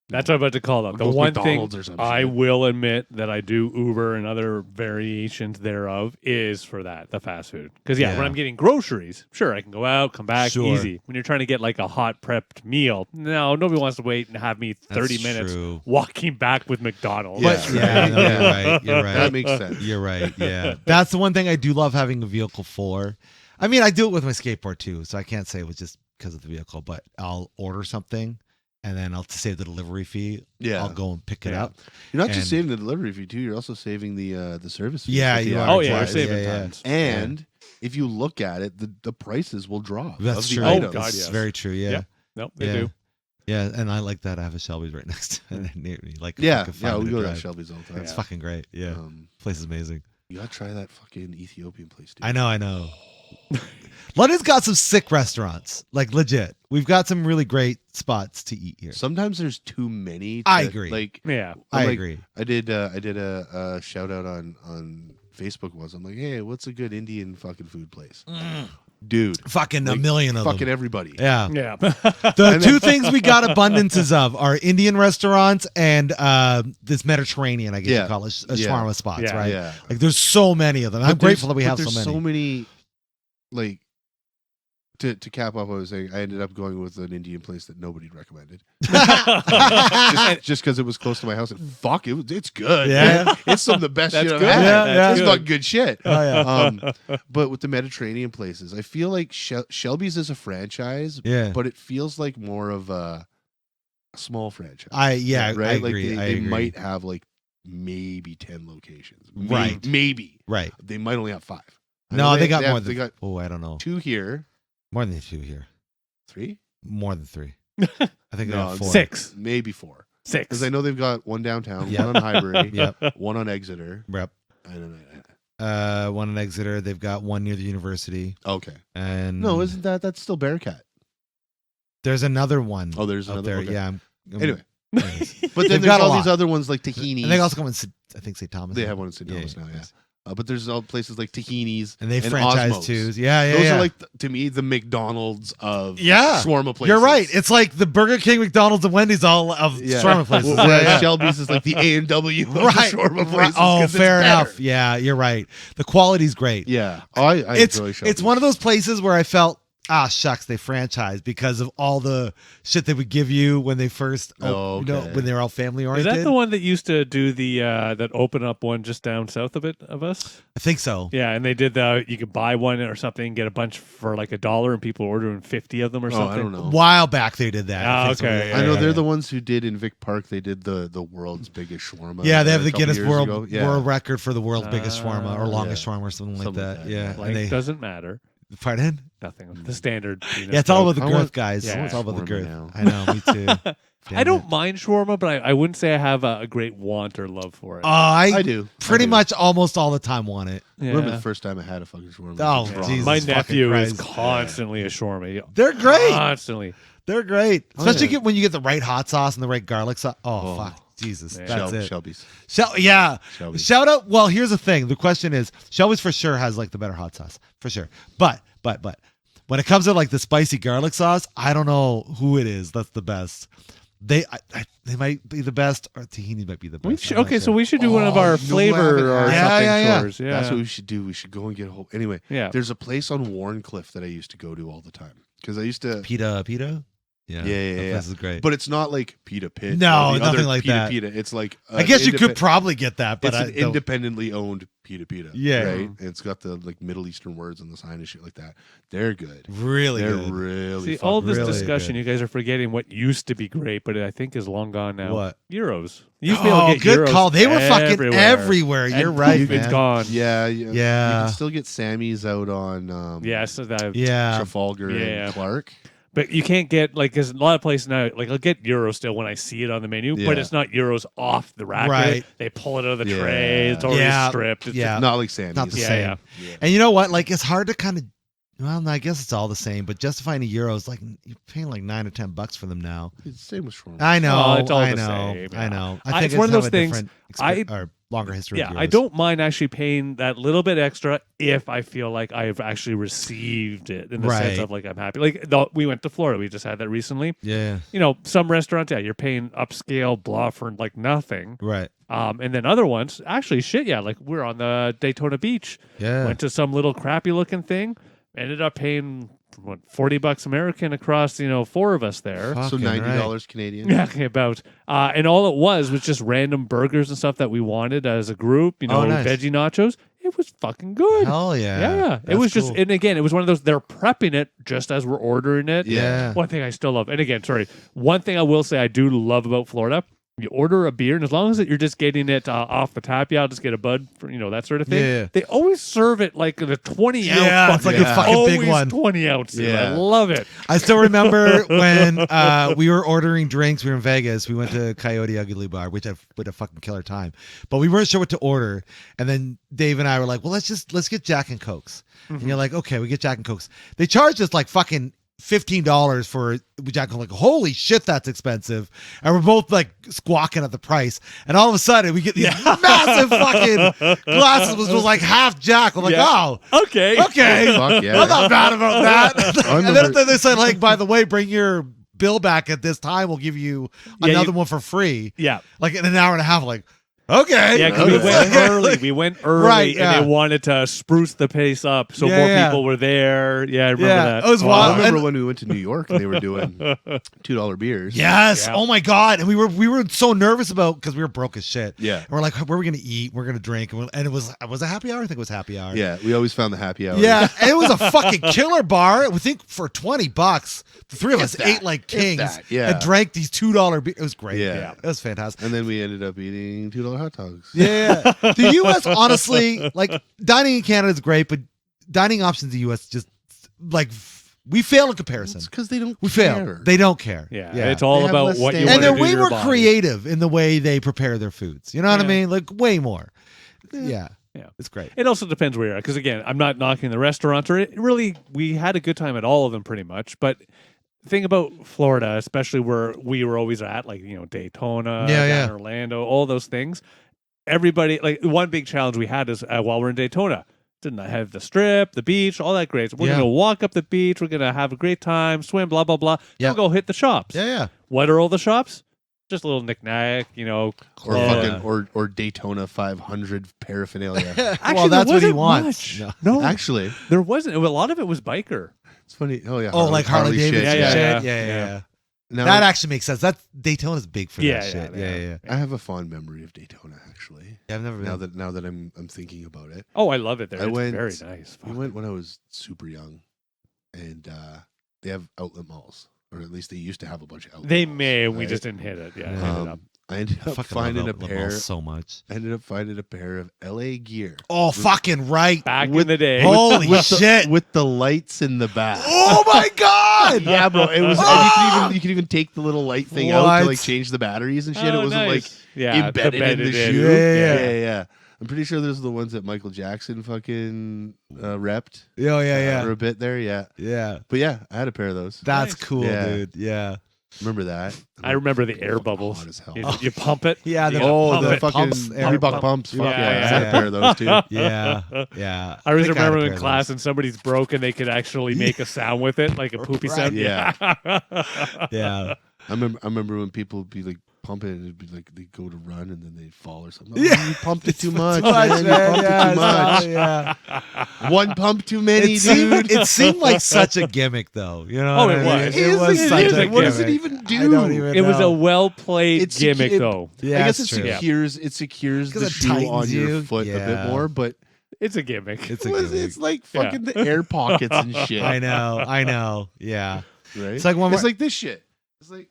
That's what I'm about to call out. The Go to one thing McDonald's or some I shit. will admit that I do Uber and other variations thereof is for that, the fast food. Because, Yeah. when I'm getting groceries, sure, I can go out, come back, Sure. easy. When you're trying to get like a hot prepped meal, no, nobody wants to wait and have me 30 That's minutes true. walking back with McDonald's. But yeah, no, you're right. You're right. that makes sense. You're right. Yeah. That's the one thing I do love having a vehicle for. I mean, I do it with my skateboard too, so I can't say it was just because of the vehicle, but I'll order something and then I'll save the delivery fee. Yeah. I'll go and pick it Yeah. up. You're not And- just saving the delivery fee too. You're also saving the service fee. Yeah, with the you are. Oh, average yeah, you're size. saving yeah. tons. And if you look at it, the prices will drop. That's of the true. items. Oh, God, That's yes. very true. Yeah. Yep. Nope, they yeah. do. Yeah, and I like that. I have a Shelby's right next to near me. Like a Yeah, fucking yeah, we 5-minute go to drive. Shelby's all the time. It's fucking great. Yeah. Place is amazing. You gotta try that fucking Ethiopian place, dude. I know. London's got some sick restaurants, like legit. We've got some really great spots to eat here. Sometimes there's too many. I agree. Like Yeah. I like, agree. I did a shout out on Facebook once. I'm like, hey, what's a good Indian fucking food place? Dude, Fucking a like, million of fucking them. everybody. Yeah. Yeah. The two things we got abundances of are Indian restaurants and this Mediterranean, I guess Yeah. you call it, Yeah. shawarma spots, Yeah. right? Yeah. Like there's so many of them. I'm But there's- grateful that we but have there's so many. so many, like, to cap off what I was saying, I ended up going with an Indian place that nobody recommended. just because it was close to my house, and fuck, it's good. Yeah. man. It's some of the best That's shit I've good. had. Yeah, yeah. It's not good shit. Oh, yeah. But with the Mediterranean places, I feel like Shelby's is a franchise, Yeah. but it feels like more of a small franchise. I right? agree. Like I they agree. might have like maybe 10 locations. Right. Maybe. Right. They might only have 5. I No, know they got more they than. got Oh, I don't know. 2 here, More than 2 here. 3, More than 3. I think they got 4. 6. maybe 4. 6. Because I know they've got one downtown, Yeah. one on Highbury, Yep. one on Exeter. Yep. And then, One in Exeter. They've got one near the university, okay. and No, isn't that's still Bearcat? there's another one. Oh, there's up another. there. Okay. Yeah. Anyway, anyways. but They've then got there's a all lot. these other ones like Tahini's. And they also come in, I think, St. Thomas. They have one in St. Thomas now, yeah. But there's all places like Tahini's And they franchise Osmos. too. Yeah. Those yeah. are like to me the McDonald's of Yeah. shawarma places. You're right. It's like the Burger King, McDonald's, and Wendy's all of shawarma places. Whereas Yeah. Shelby's is like the A&W of the Right. shawarma places. Right. Oh, 'cause it's fair better. enough. Yeah, you're right. The quality's great. Yeah, I It's enjoy Shelby's. it's one of those places where I felt shucks, they franchised because of all the shit they would give you when they first, when they were all family Is oriented. that the one that used to do the that open up one just down south of us? I think so. Yeah, and they did you could buy one or something, get a bunch for like $1, and people ordering 50 of them or something. I don't know. A while back they did that. I think so. Okay. I know they're the ones who did in Vic Park. They did the world's biggest shawarma. Yeah, they have the a couple Guinness years world ago. Yeah. world record for the world's biggest shawarma or longest yeah. shawarma or something like Something that. like that, Yeah, Like, and they, doesn't matter. pardon? Nothing. The standard. Yeah, it's all about the I girth, want- guys. yeah, It's all about the shawarma girth. now. I know, me too. I Damn don't it. mind shawarma, but I wouldn't say I have a great want or love for it. I do. pretty I do. much almost all the time want it. I remember the first time I had a fucking shawarma. Oh, It was Jesus. My fucking nephew is Christ. constantly a shawarma. They're great. Constantly. They're great, Oh, especially yeah. when you get the right hot sauce and the right garlic sauce. Oh, Oh. fuck, Jesus, Yeah. that's it. Shelby's. Yeah, Shelby's. shout out. Well, here's the thing. The question is, Shelby's for sure has like the better hot sauce for sure. But when it comes to like the spicy garlic sauce, I don't know who it is that's the best. They might be the best, or tahini might be the best. I'm not Okay, so sure. we should do one of Oh, our you know what I haven't flavor or had? Yeah, something yeah. chores. Yeah, That's what we should do. We should go and get a whole. Anyway, Yeah. there's a place on Warncliffe that I used to go to all the time because I used to. Pita. Yeah, Yeah. This is great. But it's not like Pita Pit. No, or the nothing other like Pita that. Pita. It's like I guess you could probably get that, but It's I an don't. independently owned Pita. Yeah. right. And it's got the like Middle Eastern words on the sign and shit like that. They're good. Really They're good. really. See, fucking all this really discussion, good. you guys are forgetting what used to be great, but I think is long gone now. What? Euros. You used to be able to Oh, get good Euros call. They were fucking everywhere. everywhere. You're And right, poof, man. It's gone. Yeah, You Yeah. can still get Sammy's out on. Yeah, so that. Yeah. Trafalgar Yeah. and Clark. But you can't get like because a lot of places now, like I'll get Euros still when I see it on the menu, but Yeah. it's not Euros off the rack. Right. They pull it out of the Yeah. tray. It's already Yeah. stripped. It's Yeah. Not like Sammy's. Not the Yeah, same. yeah. And you know what? Like, it's hard to kind of. Well, I guess it's all the same, but justifying a euro is like you're paying like $9 or $10 for them now. It's the same with shawarma. I know. Oh, it's all I the know. same, I yeah. know. I- I think it's one of those have a things, different or longer history. Yeah, of I euros. don't mind actually paying that little bit extra if I feel like I've actually received it in the sense Right. of like I'm happy. Like we went to Florida, we just had that recently. Yeah. You know, some restaurants, yeah, you're paying upscale blah for like nothing. Right. And then other ones, actually, shit, yeah, like we're on the Daytona Beach. Yeah. Went to some little crappy looking thing. Ended up paying what $40 American across, 4 of us there. So Fucking $90 Canadian. Yeah, okay, about. And all it was just random burgers and stuff that we wanted as a group, Oh, nice. veggie nachos. It was fucking good. Hell yeah. Yeah. It That's was just, cool. and again, it was one of those, they're prepping it just as we're ordering it. Yeah. One thing I still love, and again, sorry, one thing I will say I do love about Florida, you order a beer, and as long as you're just getting it off the tap, I'll just get a bud, for, that sort of thing. Yeah. They always serve it like in a 20 ounce. Yeah, it's like a fucking big always one. 20 ounces. Yeah. I love it. I still remember when we were ordering drinks. We were in Vegas. We went to Coyote Ugly Bar, which would a fucking killer time. But we weren't sure what to order. And then Dave and I were like, well, let's get Jack and Cokes. And you're like, okay, we get Jack and Cokes. They charged us like fucking $15 for Jack and Coke. Like, holy shit, that's expensive. And we're both like squawking at the price. And all of a sudden we get these massive fucking glasses, which was like half Jack. We're like, Yeah. oh, Okay. okay. Fuck yeah. I'm not mad about that. I And remember- then they said, like, by the way, bring your bill back at this time. We'll give you Yeah, another one for free. Yeah. Like in an hour and a half. Like, okay. Yeah, because we went early. We went early, Right, yeah. and they wanted to spruce the pace up, so Yeah, more yeah. people were there. Yeah, I remember Yeah, that. it was I wild. remember And- when we went to New York and they were doing $2 beers. Yes. Yeah. Oh my God. And we were so nervous about because we were broke as shit. Yeah. And we're like, where are we gonna eat? We're gonna drink. And it was a happy hour. I think it was happy hour. Yeah, we always found the happy hour. Yeah, and it was a fucking killer bar. We think for $20, the three of us that. ate like If kings that, yeah. and drank these $2 beers. It was great. Yeah. It was fantastic. And then we ended up eating $2 hot dogs. Yeah. The U.S. honestly, like dining in Canada is great, but dining options in the U.S. just like we fail in comparison. It's because they don't We care. fail. They don't care. Yeah, yeah. it's all They have about less what you standards. want And to they're do way to your more body. creative in the way they prepare their foods. You know what I Yeah. mean? Like way more. Yeah. Yeah. It's great. It also depends where you're at, because again, I'm not knocking the restaurants, or really, we had a good time at all of them pretty much. But the thing about Florida, especially where we were always at, like Daytona, Yeah, down yeah. in Orlando, all those things. Everybody, like one big challenge we had is while we're in Daytona, didn't have the strip, the beach, all that great. So we're Yeah. gonna walk up the beach, we're gonna have a great time, swim, blah blah blah. Yeah. We'll go hit the shops. Yeah, yeah. What are all the shops? Just a little knick-knack, Or Yeah. fucking or Daytona 500 paraphernalia. Actually, well, that's there what he wasn't wants. much. No. No, Actually, there wasn't. A lot of it was biker. It's funny. Oh yeah. Oh, like Harley Davidson shit. shit. Yeah. Yeah. Now, That actually makes sense. That Daytona's big for Yeah, that yeah, shit. they are. Yeah. I have a fond memory of Daytona actually. Yeah, I've never been. Now that I'm thinking about it. Oh, I love it there. I It's went- very nice. We Fuck. went when I was super young, and they have outlet malls, or at least they used to have a bunch of outlet They malls, may. We right? just didn't hit it. Yeah. Yeah. hit it up. I ended I up fucking finding a love Outlet pair. Malls so much. I ended up finding a pair of LA gear. Oh, fucking right. Back with- in the day. Holy shit. With the lights in the back. Oh my god. Yeah, bro. It was. And you could even take the little light thing out to What? like change the batteries and shit. Oh, it wasn't nice. like yeah, embedded in the in. shoe. Yeah. I'm pretty sure those are the ones that Michael Jackson fucking repped Yeah. for a bit there. Yeah, Yeah. but yeah, I had a pair of those. That's Nice. cool, Yeah. dude. Yeah. Remember that? I remember the Fucking air fucking bubbles. hot as hell. You pump it. Yeah, the- Oh, pump the it. fucking Pumps, air Reebok pump. pumps. Fuck Yeah, yeah, I had yeah. a pair of those too. Yeah. I always think had a remember pair in of class those. and somebody's broke and they could actually make a sound with it, like a poopy Right. sound. Yeah. Yeah. I remember when people would be like pumping it, it'd be like they go to run and then they'd fall or something. Yeah. Oh, you pumped it too much, Too man. much, You man. pumped Yeah, it too much. yeah. One pump too many, It dude. seemed like such a gimmick, though. You know? Oh, what it I mean? was. It was It such is a a gimmick. What does it even do? I don't even It was a know. well played It's gimmick, it- though. Yeah, I guess that's it true. secures 'Cause the it shoe on tightens your you. foot a bit Yeah. more, but It's a gimmick. It's a gimmick. it's like Yeah. fucking the air pockets and shit. I know. Yeah. Right? It's like one It's more- like this shit. It's like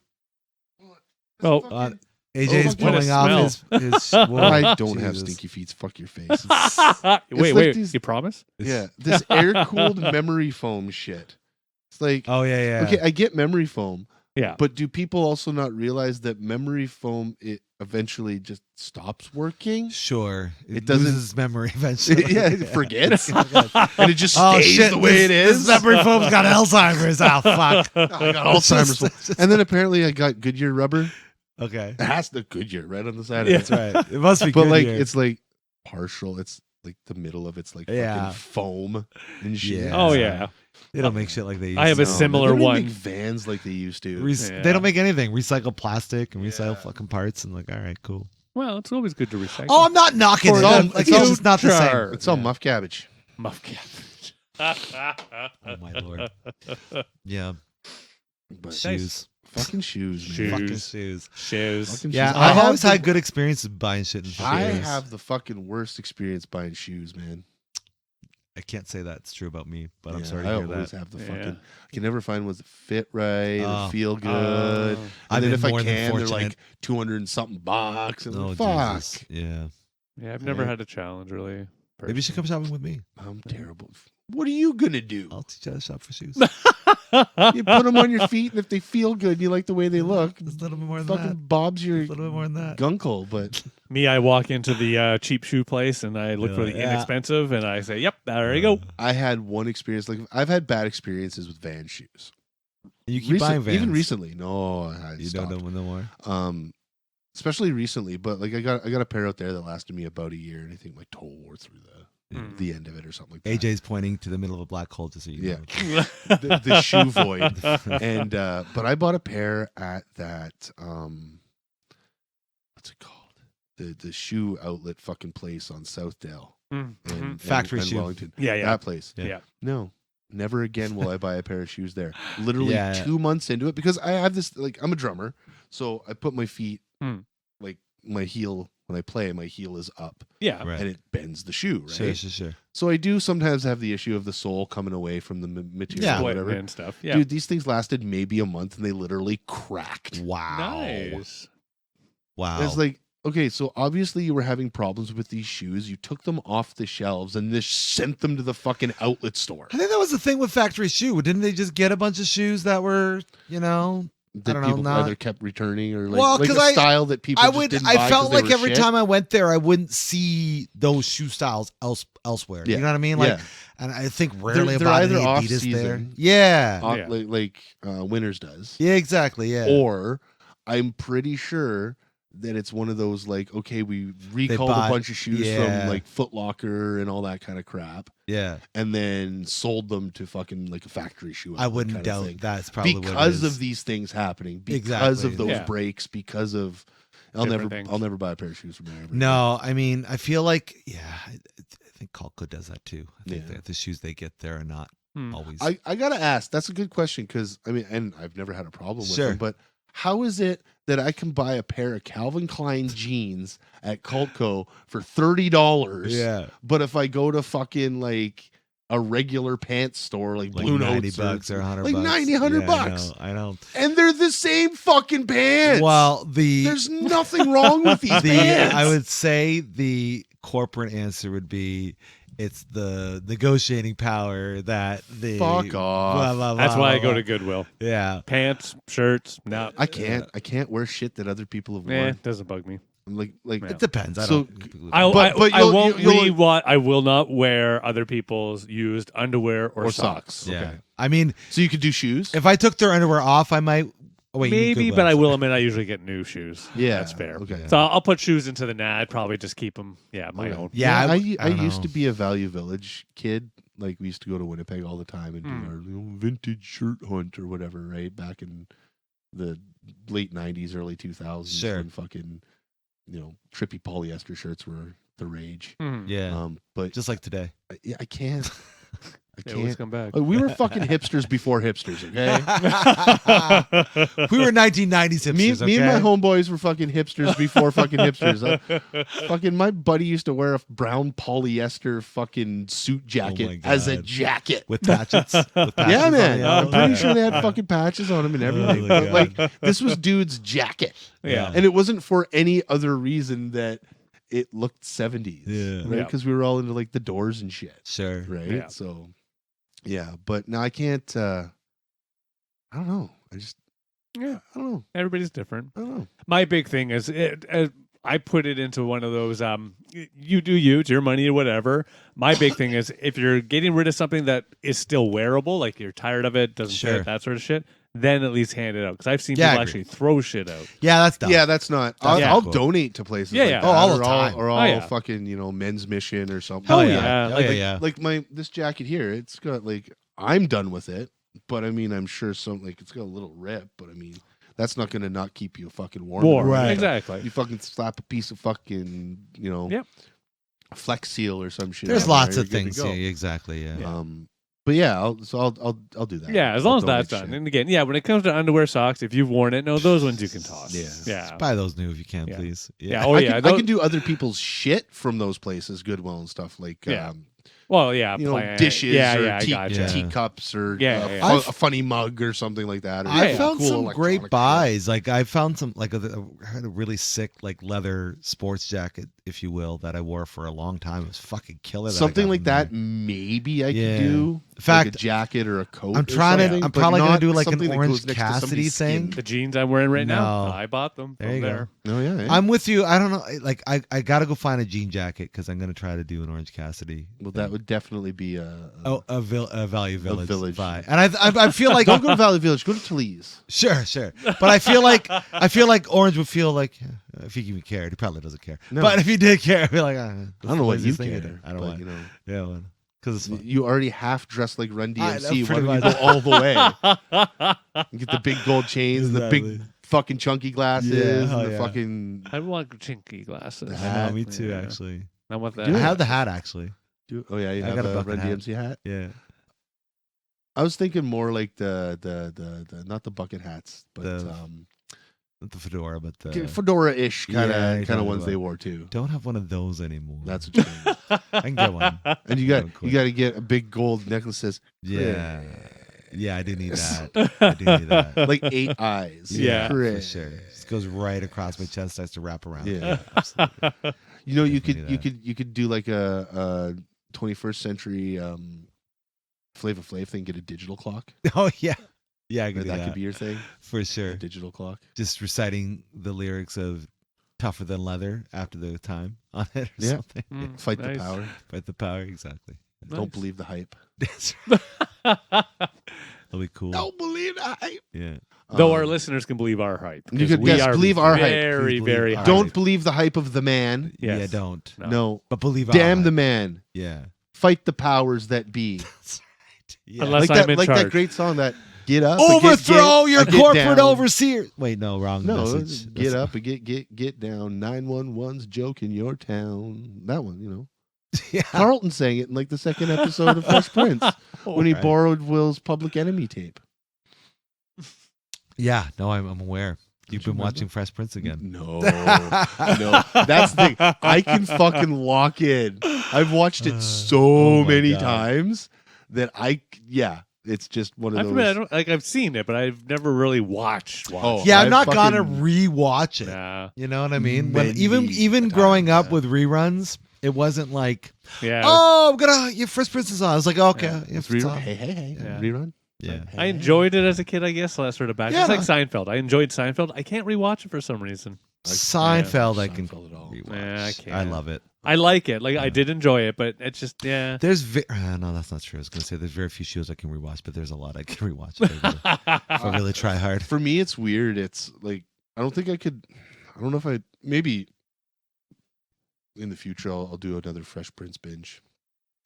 what? It's Oh, fucking- AJ's what a pulling off his. Whoa, I don't have Jesus. stinky feet. Fuck your face. wait, like these- you promise? Yeah, this air cooled memory foam shit. It's like Oh yeah. okay, I get memory foam, Yeah. but do people also not realize that memory foam it eventually just stops working? Sure. It doesn't- loses memory eventually. Yeah, it forgets, and it just Oh stays shit! the way it is. This memory foam's got Alzheimer's. Oh fuck. I got Alzheimer's. And then apparently I got Goodyear rubber. Okay. It has the Goodyear right on the side Yeah. of it. That's right. It must be But good like here. it's like partial. It's like the middle of it's like Yeah. fucking foam and shit. Yeah. Oh, yeah. They don't make shit like they used I have to. a similar they don't even one. Make vans like they used to. Yeah. They don't make anything. Recycle plastic and recycle Yeah. fucking parts and like, all right, cool. Well, it's always good to recycle. Oh, I'm not knocking it. all- I'm- like, it's it's all just not the same. char. It's all muff cabbage. Muff cabbage. Oh my lord. Yeah. But Shoes. fucking shoes, man. Shoes. Fucking shoes. Shoes. Fucking Yeah, shoes. I've have always the- had good experiences buying shit in I shoes. have the fucking worst experience buying shoes, man. I can't say that's true about me, but I'm Yeah, sorry I to hear always that. have the Yeah. fucking. I can never find ones that fit right, Oh. or feel good. Oh. I've And then been if I more than can, they're fortunate. like 200 and something bucks. And Oh, fuck, Jesus. Yeah. Yeah, I've never Yeah. had a challenge really. Maybe you should come shopping with me. I'm terrible. What are you gonna do? I'll teach you how to shop for shoes. You put them on your feet, and if they feel good, and you like the way they look. Just a little bit more than Fucking that. Bob's your A little bit more than that. gunkle, but Me, I walk into the cheap shoe place and I look for the Yeah. inexpensive and I say, "Yep, there you go." I had one experience. Like I've had bad experiences with Van shoes. You keep buying Vans. Even recently. No, I You stopped. don't know no more. Especially recently, but like I got a pair out there that lasted me about a year, and I think my toe wore through Mm. the end of it or something like that. AJ's pointing to the middle of a black hole to see you. Yeah. the shoe void. And but I bought a pair at that what's it called? The shoe outlet fucking place on Southdale. Mm. And Factory shoe. Wellington. Yeah, yeah. That place. Yeah. Yeah. No. Never again will I buy a pair of shoes there. Literally Yeah. 2 months into it, because I have this, like, I'm a drummer, so I put my feet Hmm. like my heel when I play, my heel is up Yeah. Right. and it bends the shoe, right? Sure. So I do sometimes have the issue of the sole coming away from the material Yeah. or Split whatever. and stuff. Yeah. Dude, these things lasted maybe a month and they literally cracked. Wow. Nice. Wow. It's like, okay, so obviously you were having problems with these shoes. You took them off the shelves and just sent them to the fucking outlet store. I think that was the thing with Factory Shoe. Didn't they just get a bunch of shoes that were, you know, That don't know, people not- either kept returning or like, Well, like 'cause a style that people just didn't buy I felt 'cause they like were every shit. time I went there, I wouldn't see those shoe styles elsewhere. Yeah. You know what I mean? Like, Yeah. and I think rarely They're about any either Adidas off-season. there. Yeah. Uh, Yeah. like Winners does. Yeah, exactly. Yeah. Or I'm pretty sure that it's one of those like, okay, we recalled buy- a bunch of shoes yeah. from like Foot Locker and all that kind of crap, yeah. and then sold them to fucking like a factory shoe. I outlet wouldn't kind of doubt thing. that's probably what it Because is. of these things happening, because Exactly. of those Yeah. breaks, because of Different things. I'll never buy a pair of shoes from there. ever No, I mean, I feel like, I think Colco does that too. I think Yeah. that the shoes they get there are not Always. I gotta ask. That's a good question because I mean, and I've never had a problem with Sure. them. But how is it that I can buy a pair of Calvin Klein jeans at Cultco for $30? Yeah. But if I go to fucking like a regular pants store, like Like Blue $90 Notes bucks or $100 like bucks. 90, 100 bucks, I know. and they're the same fucking pants. Well, there's nothing wrong with these pants. I would say the corporate answer would be it's the negotiating power that the Fuck off. blah, blah, That's blah, why I blah, go to Goodwill. blah. Yeah. Pants, shirts. No, I can't wear shit that other people have worn. doesn't bug me. Like It depends. I So- don't. But I you'll- won't you'll- I will not wear other people's used underwear or socks. Yeah. Okay. I mean, So you could do shoes. if I took their underwear off, I might. Oh, wait, you mean Maybe, Goodwill. but I will admit I usually get new shoes. Yeah, That's fair. okay. So I'll put shoes into the net. I'd probably just keep them. Yeah, my own. Yeah, I don't used know. to be a Value Village kid. Like we used to go to Winnipeg all the time and do our vintage shirt hunt or whatever. Right back in the late '90s, early 2000s, Sure. when fucking trippy polyester shirts were the rage. Yeah. But Just like today. I can't. I They always can't. come back. We were fucking hipsters before hipsters. Okay. We were 1990s hipsters. Me and okay? my homeboys were fucking hipsters before fucking hipsters. Fucking my buddy used to wear a brown polyester fucking suit jacket as a God. jacket. with patches. With patches Yeah, on man. the I'm elbow. pretty Yeah. sure they had fucking patches on them and everything. my But God. like this was dude's jacket. Yeah. And it wasn't for any other reason that it looked 70s. Yeah. Right? Yeah. Because we were all into like the Doors and shit. Sure. Right. Yeah. So yeah. But now I can't I don't know. I don't know. Everybody's different. I don't know. My big thing is I put it into one of those you do you, it's your money or whatever. My big thing is if you're getting rid of something that is still wearable, like you're tired of it, doesn't Sure. fit, that sort of shit, then at least hand it out. Because I've seen Yeah, I people agree. actually throw shit out. Yeah, that's dumb. Yeah, that's not. I'll, not I'll cool. donate to places. Yeah, like yeah. that, Oh, all the or time. Or Oh, all yeah. fucking Men's Mission or something. Hell like yeah. that. Oh, Like, yeah. like this jacket here. It's got like I'm done with it, but I mean I'm sure it's got a little rip, but I mean that's not going to not keep you fucking warm. Right. Exactly. You fucking slap a piece of fucking Yep. Flex Seal or some shit. There's on lots there, of you're good things. to go. Yeah, exactly. Yeah. But yeah, I'll do that. Yeah, as I'll long as that's donate done. shit. And again, yeah, when it comes to underwear, socks, if you've worn it, no, those ones you can toss. Yeah. Yeah. Buy those new if you can, Yeah. please. Yeah. Oh, yeah. I those- can do other people's shit from those places, Goodwill and stuff like Yeah. Well, yeah. dishes yeah, or yeah, I gotcha. teacups or Yeah, a, yeah. a funny mug or something like that. Or I some found cool some great electronic buys. Like I found some, like I had a really sick, like leather sports jacket, if you will, that I wore for a long time. It was fucking killer. shit. that I Something got like from that. there. Maybe I Yeah. could do. In like fact, a jacket or a coat. I'm or trying to. something, I'm but probably gonna not do like an something that Orange goes next to Cassidy somebody's thing. skin. The jeans I'm wearing right now, No. I bought them There from you go. there. Oh yeah. I'm with you. I don't know. Like I gotta go find a jean jacket because I'm gonna try to do an Orange Cassidy. Well, that would definitely be a Value Village, Village. buy. And I feel like Don't go to Valley Village. Go to Toulouse. sure. But I feel like Orange would feel like if he even cared, he probably doesn't care. No. But if he did care, I'd be like, I don't know what you care. care. I don't but, want. you know. Yeah, because it's fun. You already half dressed like Run I know, DMC. Why pretty don't you much. go all the way? You get the big gold chains and the Exactly. big fucking chunky glasses Yeah, and the yeah. fucking. I want chinky glasses. I know, me too. Yeah. Actually, I want that. I have the hat. Actually, Oh yeah, you I have got a a bucket Run hat. DMC hat. yeah. I was thinking more like the not the bucket hats, but Not the fedora, but the fedora-ish kind Yeah, of you know ones what. they wore too. don't have one of those anymore. That's what you mean. I can get one. And you Real got quick. to get a big gold necklace that says Yeah, yeah. I do need that. I do need that. like 8 eyes. Yeah. for Chris. sure. Just goes right across my chest, starts to wrap around. Yeah. absolutely. You know, you Definitely could do like a 21st century Flavor Flav thing. Get a digital clock. Oh yeah, yeah. I Or can do that that could be your thing. for A sure. digital clock. Just reciting the lyrics of "Tougher Than Leather" after the time on it or Yeah. something. Mm, Fight nice. the power. Fight the power, exactly. Don't Nice. believe the hype. That's right. That'll be cool. Don't believe the hype. Yeah. Though our Um, listeners can believe our hype. You 'cause could- we yes, are believe our hype. very, Please very believe high. our Don't believe the hype of the man. Yes. Yeah, don't. No. But believe Damn our the hype. man. Yeah. Fight the powers that be. That's right. Yeah. Unless like I'm that, in like charge. that great song that get up, Overthrow your get corporate down. overseer. Wait, no, wrong No, message. get That's- up and get down. 911's joke in your town. That one, you know. Yeah. Carlton sang it in like the second episode of Fresh Prince when he Right. borrowed Will's Public Enemy tape. Yeah. No, I'm aware. You've you been remember? watching Fresh Prince again. No, no, that's the thing. I can fucking lock in. I've watched it so Oh my many God. times that it's just one of I those. mean, I don't, like I've seen it, but I've never really watched. Oh, Yeah, I'm I've not gonna fucking- rewatch it. Nah. You know what I mean? When Many even times, growing up yeah. with reruns, it wasn't like, Yeah. oh, I'm gonna your Fresh Prince is on. I was like, okay, Yeah. if it's Rerun? on. Hey, Yeah. rerun. Yeah. I enjoyed it as a kid, I guess. So that's sort of back. Yeah, It's like Seinfeld. I enjoyed Seinfeld. I can't rewatch it for some reason. Seinfeld, I can Seinfeld at all. rewatch. Yeah, I can't. I love it. I like it. Like I did enjoy it, but it's just There's no, that's not true. I was gonna say there's very few shows I can rewatch, but there's a lot I can rewatch if I really try hard. For me, it's weird. It's like I don't think I could. I don't know if I maybe in the future I'll do another Fresh Prince binge.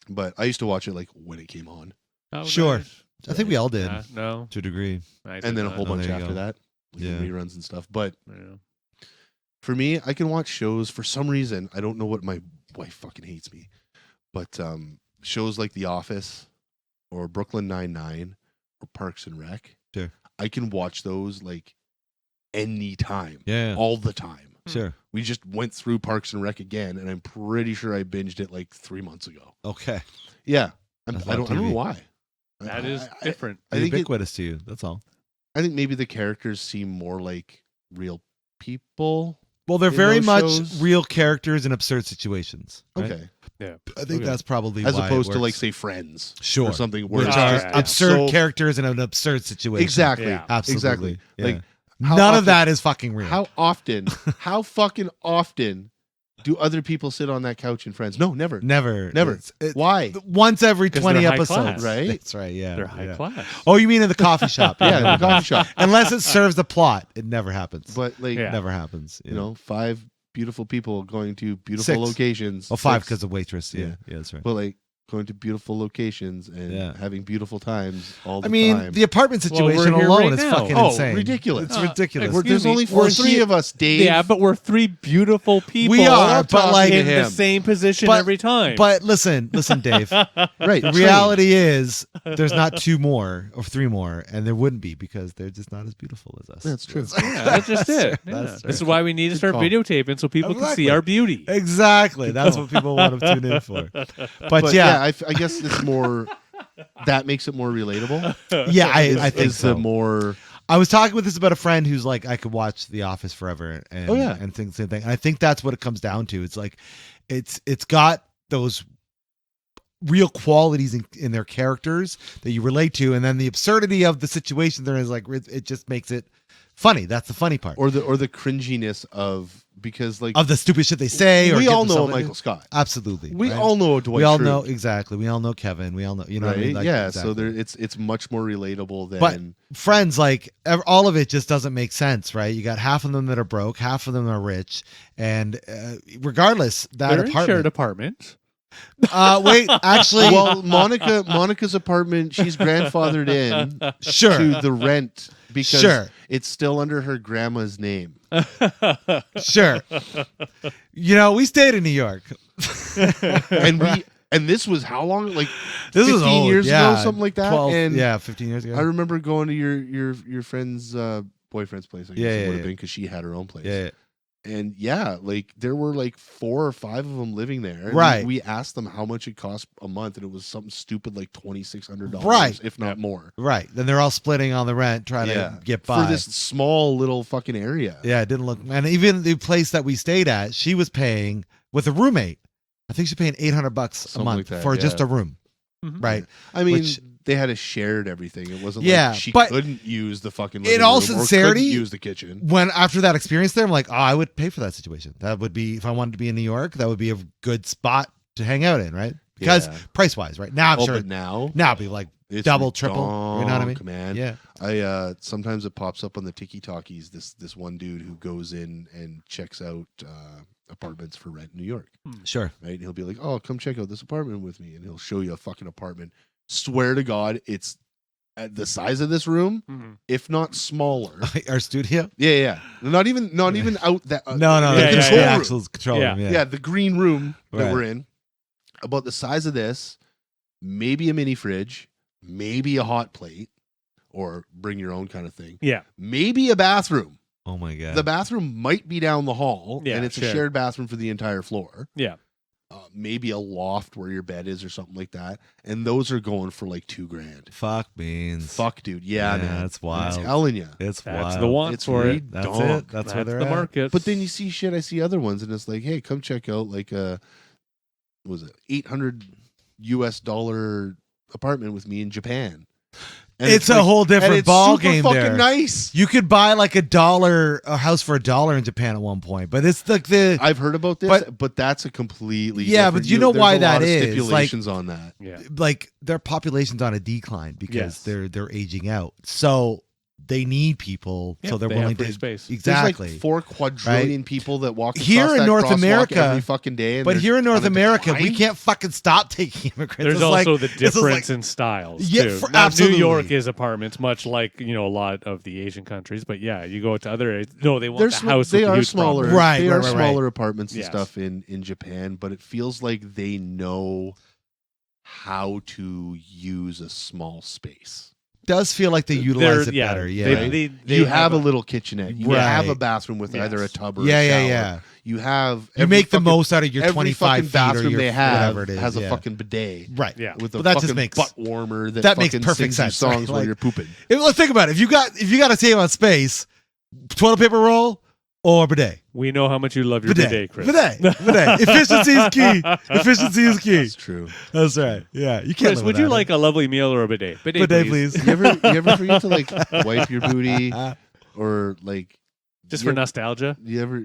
But I used to watch it like when it came on, Oh, Sure. nice. I think we all did No, to a degree. I did and then a not. whole Oh, bunch there you after go. that, like Yeah. reruns and stuff. But Yeah. for me, I can watch shows for some reason. I don't know what my wife fucking hates me, but shows like The Office or Brooklyn Nine-Nine or Parks and Rec. Sure. I can watch those like anytime, Yeah, all the time. sure. We just went through Parks and Rec again, and I'm pretty sure I binged it like 3 months ago. Okay, Yeah, That's a I lot of don't know TV. why. That is I- different. I think ubiquitous to you. That's all. I think maybe the characters seem more like real people. Well, they're In very those much shows? real characters in absurd situations. right? Okay, I think Okay. that's probably as why it opposed to like works. say Friends Sure, or something where which it's are just- it's absurd so- characters in an absurd situation. Exactly, Yeah. Absolutely. exactly. Yeah. Like how none often- of that is fucking real. How often? How fucking often do other people sit on that couch in Friends? No, never. Never. Never. Why? Once every 'Cause 20 they're high episodes. class. Right? That's right. Yeah. They're high yeah. class. Oh, you mean in the coffee shop? Yeah, in the coffee shop. Unless it serves the plot, it never happens. But like, Yeah. Never happens. you know, 5 beautiful people going to beautiful 6. locations. Oh, 5 6. because of waitress. Yeah. Yeah. Yeah, that's right. But like going to beautiful locations and Yeah. having beautiful times all the I mean, time. the apartment Well, we're situation here alone right is now. fucking Oh, insane. ridiculous. It's ridiculous. We're- there's me, only we're 3 of us, Dave. Yeah, but we're 3 beautiful people. We are, I'm but talking like, to in the him. same position But- every time. but listen, Dave. Right. The reality is, there's not 2 more or 3 more, and there wouldn't be because they're just not as beautiful as us. That's true. yeah, that's just it. Yeah. That's This is why we need to start call. videotaping so people can Exactly. see our beauty. Exactly. That's what people want to tune in for. But, yeah, I guess it's more that makes it more relatable. yeah, I think is so. the more I was talking with this about a friend who's like, I could watch The Office forever, and Oh, yeah. and think the same thing. And I think that's what it comes down to. It's like, it's got those real qualities in their characters that you relate to, and then the absurdity of the situation there is like it just makes it funny. That's the funny part or the cringiness of because like of the stupid shit they say. Or we get all know themselves Michael into. Scott. Absolutely, We right? all know Dwight. we all Schrute, know exactly. We all know Kevin. We all know, you know right? what I mean? Like, yeah. exactly. So there, it's much more relatable than. But Friends, like all of it just doesn't make sense, right? You got half of them that are broke, half of them are rich, and regardless, that They're in shared apartment. apartments. Wait, actually, well, Monica's apartment, she's grandfathered in sure, to the rent because Sure. it's still under her grandma's name. sure. You know, we stayed in New York. And this was how long? Like This 15 was old, years yeah, ago, something like that. 12, and yeah, 15 years ago. I remember going to your friend's boyfriend's place. I guess Yeah, it yeah, would have yeah. been because she had her own place. yeah, And yeah, like there were like 4 or 5 of them living there. And Right. We asked them how much it cost a month, and it was something stupid like $2,600, Right. if not more. right. Then they're all splitting on the rent, trying to get by. for this small little fucking area. Yeah, it didn't look. And even the place that we stayed at, she was paying with a roommate. I think she's paying $800 a Something month like that, for just yeah. a room, Mhm. right? I mean, Which- they had a shared everything. It wasn't Yeah, like she but couldn't use the fucking in living all room or couldn't sincerity, use the kitchen. When after that experience there, I'm like, oh, I would pay for that situation. That would be, if I wanted to be in New York, that would be a good spot to hang out in, right? Because Yeah. price wise, right? Now I'm Oh, sure but now it'd be like it's double, triple. You know what I mean? redonk, man. Yeah. I sometimes it pops up on the Tiki Talkies. This one dude who goes in and checks out apartments for rent in New York. Sure. Right? And he'll be like, "Oh, come check out this apartment with me," and he'll show you a fucking apartment. Swear to God, it's at the size of this room, Mhm. if not smaller. Our studio? Yeah. Not even out that. No, the the yeah, control the room. actual control Yeah. room. Yeah. Yeah. the green room that Right. we're in. about the size of this, maybe a mini fridge, maybe a hot plate, or bring your own kind of thing. Yeah. Maybe a bathroom. Oh my god. The bathroom might be down the hall, Yeah, and it's sure. a shared bathroom for the entire floor. Yeah. Maybe a loft where your bed is or something like that. And those are going for like $2,000. Fuck beans. Fuck, dude. Yeah, man. That's wild. I'm telling you. It's That's wild. the want It's for it. That's redonk. it. That's where That's they're the at. market. But then you see shit. I see other ones, and it's like, hey, come check out like a, what was it, $800 apartment with me in Japan. And It's a like- whole and different it's ball super game fucking there. nice. You could buy like a house for $1 in Japan at one point, but it's like I've heard about this, but that's a completely Yeah, different- but you know there's why a lot that of is, stipulations on that. Yeah. like their population's on a decline because Yes. they're aging out. So they need people, so they're they willing have free to space. exactly. There's like 4 quadrillion people that walk Here across in that North crosswalk America- every fucking day. And But they're here in North on a America, we decline? can't fucking stop taking immigrants. There's It's also like- the this is difference like- in styles. Yeah, too. for- Now, absolutely. New York is apartments, much like a lot of the Asian countries. But yeah, you go to other areas. No, they want They're the sm- house. they with the are huge smaller, problem. Right, They right, are right, smaller apartments and Yes. stuff in Japan, but it feels like they know how to use a small space. does feel like they utilize it They're- better. Yeah, they- right. they You have a little kitchenette. You Right. have a bathroom with either a Yes. tub or yeah, a yeah, shower. yeah. You have You every make the fucking- most out of your every 25 fucking feet bathroom or your they have whatever it is. has a yeah. fucking bidet. Right. Yeah. With a But that just fucking makes- butt warmer that that makes fucking perfect sings you sense, songs right? while Like- you're pooping. Let's think about it. If you got to save on space, toilet paper roll or bidet. We know how much you love your bidet, Chris. Bidet. Efficiency is key. Efficiency is key. That's true. That's right. Yeah, you can't. Chris, live would you without like a lovely meal or a bidet? bidet, please? You ever forget to like wipe your booty or like Just you for ever- nostalgia? You ever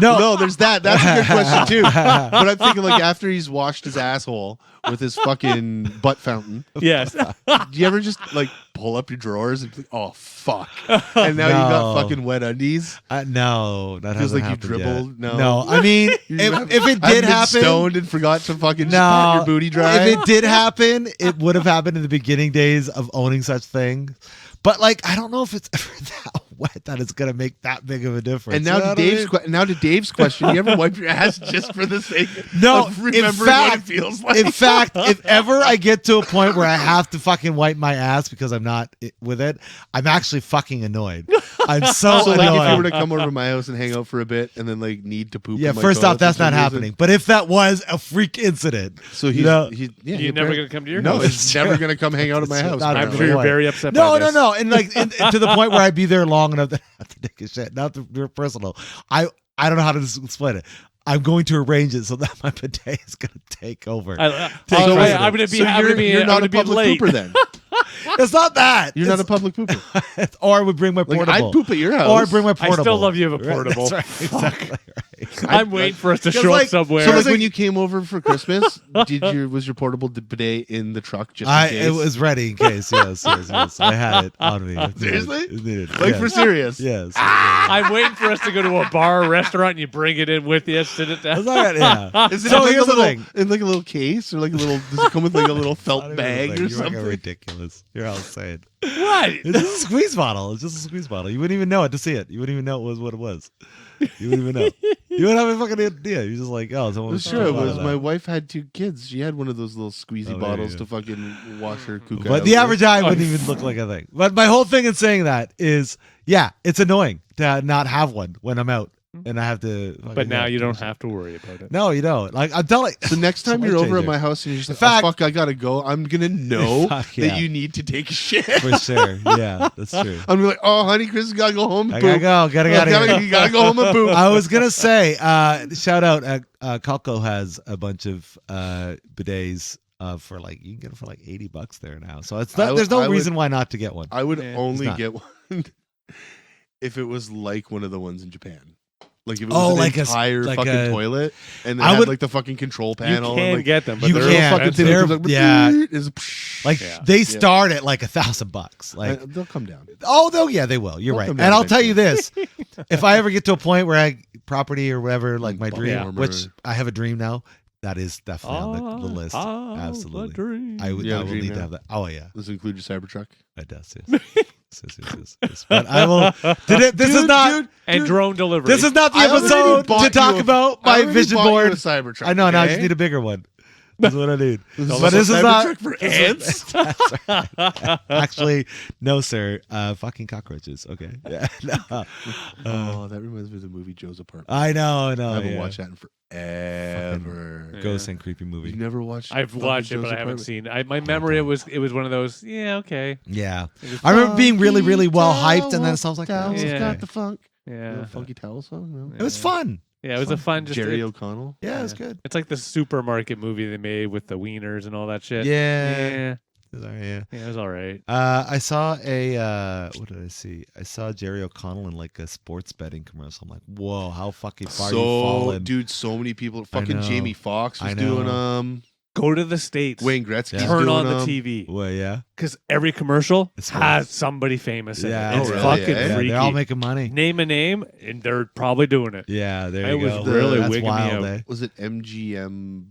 No. no, there's that. That's a good question too. But I'm thinking like after he's washed his asshole with his fucking butt fountain, Yes. do you ever just like pull up your drawers and be like, oh fuck, and now you got No. fucking wet undies? No, that Feels hasn't like you happened dribbled? yet. No. No, I mean, You if haven't- it haven't did been happen, stoned and forgot to fucking just pat no, your booty dry. if it did happen, it would have happened in the beginning days of owning such things. But like, I don't know if it's ever that wet that it's gonna make that big of a difference. And now You know to what I Dave's mean? now to Dave's question, you ever wipe your ass just for the sake No, of in remembering what it fact, feels like? in fact, if ever I get to a point where I have to fucking wipe my ass because I'm not with it, I'm actually fucking annoyed. I'm so So annoyed. like if you were to come over to my house and hang out for a bit and then like need to poop. Yeah, in my first toilet off, that's for some not reason- happening. But if that was a freak incident, So he's, you know, yeah, You're he never apparently- going to come to your No, house. he's never gonna come hang out at my It's house. not I'm gonna sure you're way. very upset No, by no, this. no, and like to the point where I'd be there long enough that I have to take a shit. Not to be personal. I don't know how to explain it. I'm going to arrange it so that my bidet is going to take over. I'm precedent. going to be, So I'm gonna be, you're I'm not gonna a be public late. pooper then. It's not that. You're not a public pooper. or I would bring my Like portable. I'd poop at your house. Or I'd bring my I portable. still love you have a Right, portable. That's right. Exactly right. I'm waiting for us to 'Cause, show like- up somewhere. So like Because, when you came over for Christmas, was your portable bidet in the truck just in case? It was ready in case. Yes. I had it on me. if needed. Seriously? If needed. like yes. for serious. Yes. I'm waiting for us to go to a bar or restaurant and you bring it in with you, sit it down. That's all right, yeah. Is it So in like here's a the little, thing. in like a little case or like a little? Does it come with like a little Not felt even bag a thing. or You're fucking something? ridiculous. You're all saying. What? It's just a squeeze bottle. It's just a squeeze bottle. You wouldn't even know it to see it. You wouldn't even know it was what it was. You wouldn't even know. You wouldn't have a fucking idea. You're just like, oh, someone Well, was sure, it was. that. My wife had 2 kids. She had one of those little squeezy Oh, there bottles you to go. fucking wash her kook But out the with. average eye wouldn't even look like a thing. But my whole thing in saying that is, yeah, it's annoying to not have one when I'm out and I have to. But now you don't have to worry about it. No, you don't. Like I'm telling. So next time It's a you're life over at changer. my house and you're just In like, fact- oh, fuck, I gotta go. I'm gonna know Fuck, yeah. that you need to take a shit. For sure. Yeah, that's true. I'm gonna be like, oh, honey, Chris has gotta go home and I poop. gotta go. Gotta get out of here. You gotta go home and poop. I was gonna say, shout out. Calco has a bunch of bidets for like you can get them for like $80 there now. So it's not, there's no reason why not to get one. I would Yeah, only it's not. get one if it was like one of the ones in Japan. Like if it was Oh, an like entire like fucking a- toilet and they I had would- like the fucking control You panel. can and like, get them, but You they're can't. fucking thing They're- that comes like, yeah. is Like Yeah. they start at like $1,000. Like they'll come down. yeah, they will. You're right. Welcome And down I'll tell you this: if I ever get to a point where I property or whatever, like my Bum dream, warmer. which I have a dream now, that is definitely on the list. Absolutely, I would. You have I a will dream need now? to have that. Oh yeah, Does it include your Cybertruck? it does. Yes. But I will. This is not. And drone delivery. This is not the I already episode bought to talk you a- about I my already vision bought you board. a Cybertruck. I know. Now I just okay? need a bigger one. That's what I need. But this is not for ants. Actually, no, sir. Fucking cockroaches. Okay. Yeah. No. Oh, that reminds me of the movie Joe's Apartment. I know. I haven't watched that in forever. Ghost and creepy movie. You never watched? I've watched it, Joe's but I haven't Apartment? seen. My memory it was one of those. Yeah, okay. Yeah. I remember being really, really well hyped, and then it sounds like Towels Yeah. got the funk. Yeah, Funky towel song. No? it was fun. yeah. It was a fun. Just Jerry it- O'Connell. Yeah, it was good. It's like the supermarket movie they made with the wieners and all that shit. Yeah. yeah, Yeah. yeah. It was all right. I saw a what did I see? I saw Jerry O'Connell in like a sports betting commercial. I'm like, whoa, how fucking far you fallen. Dude, so many people. Fucking know. Jamie Foxx was I know. doing Go to the States. Wayne Gretzky. Yeah. Turn on doing, the TV Well, yeah. because every commercial It's has somebody famous in Yeah. it. It's Oh, really? fucking Yeah, Yeah, freaky. they're all making money. Name a name, and they're probably doing it. Yeah, there It you was go. really That's wigging me wild, out. eh? Was it MGM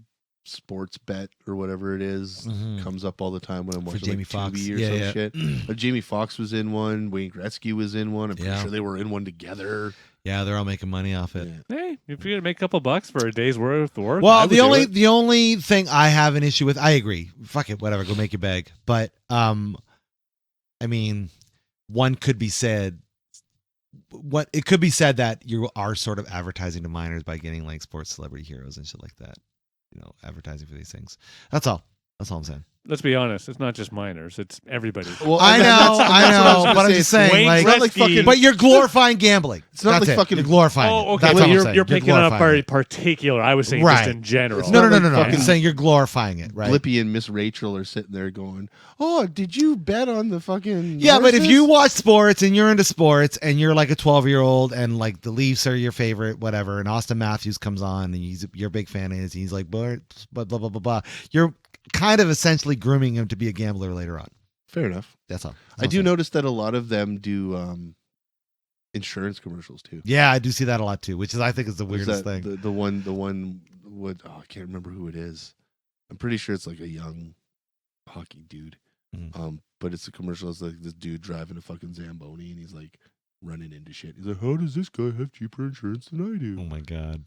Sports Bet or whatever it is? Mhm. Comes up all the time when I'm For watching Jamie like Foxx. Tubi or Yeah, some yeah. shit. But Jamie Foxx was in one. Wayne Gretzky was in one. I'm pretty Yeah. sure they were in one together. Yeah, they're all making money off it. Yeah. Hey, if you're gonna make a couple bucks for a day's worth of work, I Well, would the do only it. the only thing I have an issue with, I agree. Fuck it, whatever, go make your bag. But I mean, one could be said. What it could be said that you are sort of advertising to minors by getting like sports celebrity heroes and shit like that. You know, advertising for these things. That's all. That's all I'm saying. Let's be honest, it's not just minors; it's everybody. Well, I and know, that's what I was but gonna I'm say. just saying, Wayne like, It's not like Gretzky- fucking. but you're glorifying gambling. It's not That's like it. fucking- You're glorifying. Oh, it. okay. That's Well, all I'm you're saying. picking on a glorifying very it. particular. I was saying Right. just in general. It's No, not no, like no, no, no. I'm fucking saying you're glorifying it, right? Blippi and Miss Rachel are sitting there going, "Oh, did you bet on the fucking?" Yeah, but if horses?" you watch sports and you're into sports and you're like a 12-year-old and like the Leafs are your favorite, whatever, and Austin Matthews comes on and you're a big fan of his, and he's like, blah, blah, blah, blah, blah. You're kind of essentially grooming him to be a gambler later on. fair enough. That's all. I do notice that a lot of them do insurance commercials too. Yeah, I do see that a lot too, which is I think is the Is weirdest that thing. The one would I can't remember who it is. I'm pretty sure it's like a young hockey dude. Mhm. But it's a commercial. It's like this dude driving a fucking Zamboni and he's like running into shit. He's like, "How does this guy have cheaper insurance than I do?" Oh my god,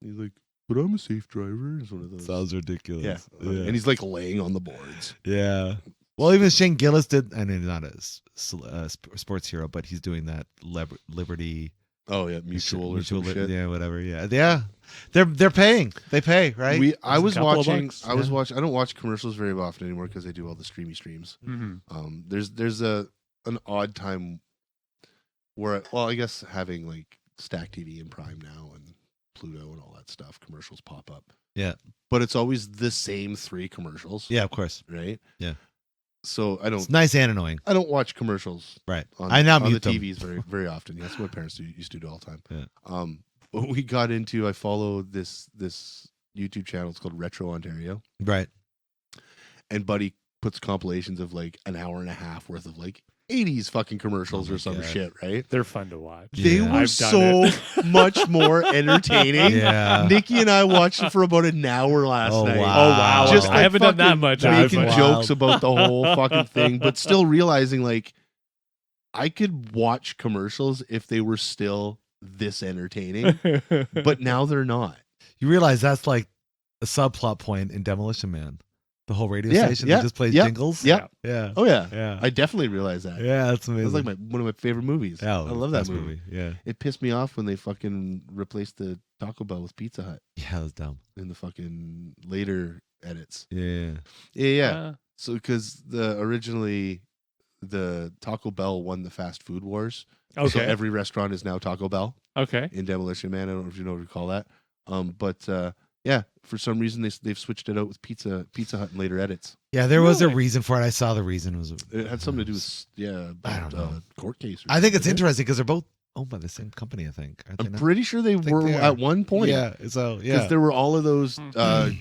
He's like, "But I'm a safe driver." It's one of those. sounds ridiculous. Yeah. And he's like laying on the boards. yeah. Well, even Shane Gillis did, and he's not a sports hero, but he's doing that Liberty Oh yeah, mutual or some shit. yeah, whatever. Yeah. They're paying. They pay, right? I was couple of watching. bucks. I was watching. I don't watch commercials very often anymore because I do all the streams. Mhm. There's an odd time where, well, I guess having like Stack TV and Prime now and Pluto and all that stuff, commercials pop up. Yeah. But it's always the same 3 commercials. Yeah, of course. Right. Yeah. So I It's don't. nice and annoying. I don't watch commercials Right. on, I now on the mute them. TVs very often. Yes, my parents used to do all the time. Yeah. When we got into, I follow this YouTube channel. It's called Retro Ontario, Right. and Buddy puts compilations of like an hour and a half worth of like 80s fucking commercials Oh my or some God. shit, right? They're fun to watch. They Yeah. were I've done so much more entertaining. Yeah. Nikki and I watched it for about an hour last Oh, night. wow. Oh wow! Just I haven't done that fucking much. Making That's jokes wild. about the whole fucking thing, but still realizing like I could watch commercials if they were still this entertaining, but now they're not. You realize that's like a subplot point in Demolition Man. The whole radio Yeah, station yeah, that just plays yeah, jingles. yeah. Yeah. Oh yeah, Yeah. I definitely realized that. Yeah, that's amazing. That's like one of my favorite movies. Yeah, I love that best movie. Yeah. It pissed me off when they fucking replaced the Taco Bell with Pizza Hut Yeah, that's dumb. in the fucking later edits. Yeah. Yeah. So because originally the Taco Bell won the fast food wars. Okay. So every restaurant is now Taco Bell Okay. in Demolition Man. I don't know if you know what to call that. But yeah, for some reason they've switched it out with Pizza Hut in later edits. Yeah, there was a Really? reason for it. I saw the reason. It was It had something to do with I don't know. court case. Or I think it's something. interesting because they're both owned by the same company, I think. Aren't they I'm not? pretty sure they think were they are. at one point. Yeah. So Because yeah. there were all of those Mhm.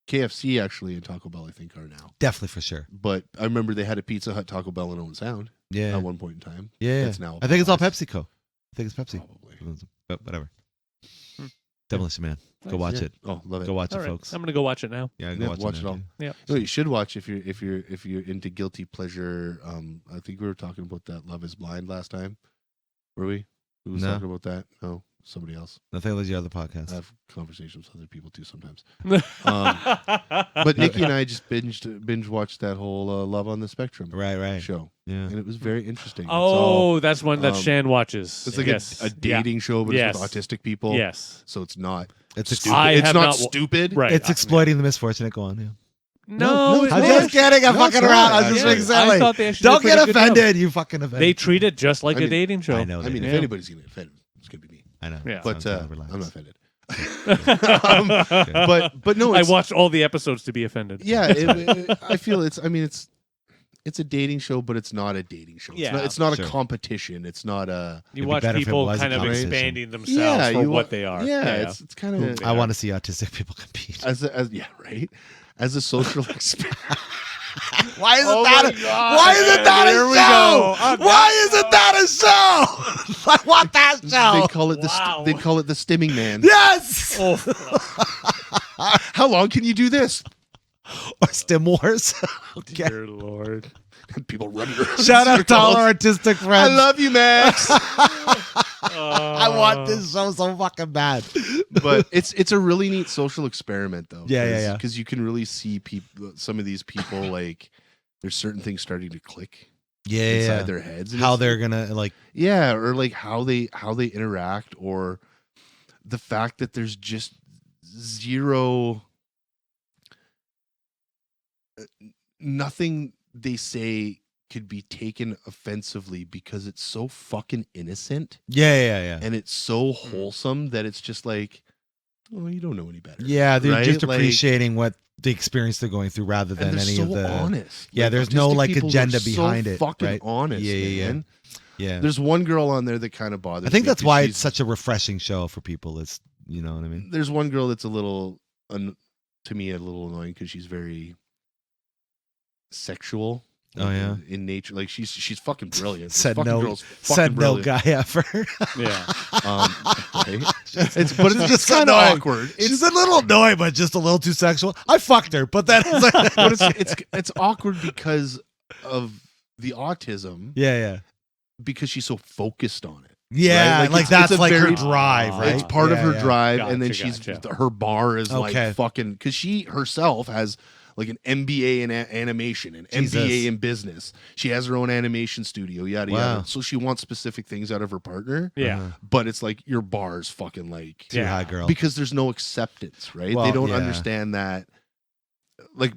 KFC actually and Taco Bell, I think, are now. Definitely for sure. But I remember they had a Pizza Hut, Taco Bell, and Owen Sound Yeah. at one point in time. Yeah. That's now. I think it's all Popeyes. PepsiCo. I think it's Pepsi. Probably. But whatever. Hmm. Demolition Man. Go Nice. watch Yeah. it. Oh, love it. Go watch All it, right. folks. I'm gonna go watch it now. Yeah, go Yeah, watch, watch it it now, all. dude. Yeah. No, you should watch if you're into guilty pleasure. I think we were talking about that Love Is Blind last time. Were we? Who was No. talking about that? No. somebody else. I think it was your other podcast. I have conversations with other people too sometimes. But Nikki and I just binge watched that whole Love on the Spectrum Right. show. Yeah. And it was very interesting. It's Oh, all- that's one that Shan watches. It's like Yes. a dating show, but Yes. it's with autistic people. Yes. So it's not It's stupid. I It's have not not stupid. Right. It's exploiting the misfortunate. Go on. Yeah. No, it's I'm not. just kidding. I'm No, it's fucking not. around. I'm just Yeah. being silly. I thought they actually Don't did a get pretty good job. offended. You fucking offended. They treat it just like I a mean, dating show. I know. I mean, they if do. anybody's going to get offended, it's going to be me. I know. Yeah. But Sounds I'm relaxed. not offended. But no, I it's, watched all the episodes to be offended. yeah, I feel it's. I mean, it's a dating show, but it's not a dating show. Yeah, It's not sure. a competition. It's not a. You It'd be watch better if it people was a kind of competition. expanding themselves for what they are. Yeah, it's kind of. I want to see autistic people compete. As yeah, right. As a social experiment. Why isn't Oh that? my God. Why isn't that Here a we show? go. Why isn't that a show? I want that show. They call it Wow. they call it the stimming man. Yes. Oh, How long can you do this? Or Stim Wars. Okay. dear Lord. People running around. Shout in out to all circles. our artistic I friends. love you, Max. I want this show so fucking bad. But it's a really neat social experiment, though. Yeah. Because you can really see people. Some of these people, like, there's certain things starting to click inside their heads. And How it's- they're gonna like. yeah, or like how they interact, or the fact that there's just zero. Nothing they say could be taken offensively because it's so fucking innocent Yeah. and it's so wholesome that it's just like, oh, you don't know any better. Yeah, they're right? just Like- appreciating what the experience they're going through rather and than they're any so of the. honest. Yeah, there's no, autistic like, people, agenda they're behind so it, Fucking right? honest, Yeah. man. Yeah. There's one girl on there that kind of bothers me. I think that's 'cause why she's- it's such a refreshing show for people. It's you know what I mean. There's one girl that's a little, to me, a little annoying because she's very sexual. Oh, yeah? in nature, like she's fucking brilliant. This Said fucking no- girl's fucking Said brilliant. no guy ever. Yeah. Right? But it's just kind of annoying. awkward. She's a little annoying, but just a little too sexual. I fucked her, but then it's like, But it's awkward because of the autism. yeah. Because she's so focused on it. Yeah, Right? like it's that's a like her very- drive, right? It's part of Yeah, her yeah. drive, and then Gotcha. her bar is Okay. like fucking because she herself has like an MBA in animation, an Jesus. MBA in business. She has her own animation studio, yada Wow. yada. So she wants specific things out of her partner. Yeah. Uh-huh. But it's like your bar is fucking like Too Yeah. high, girl. because there's no acceptance, right? Well, they don't yeah. understand that. Like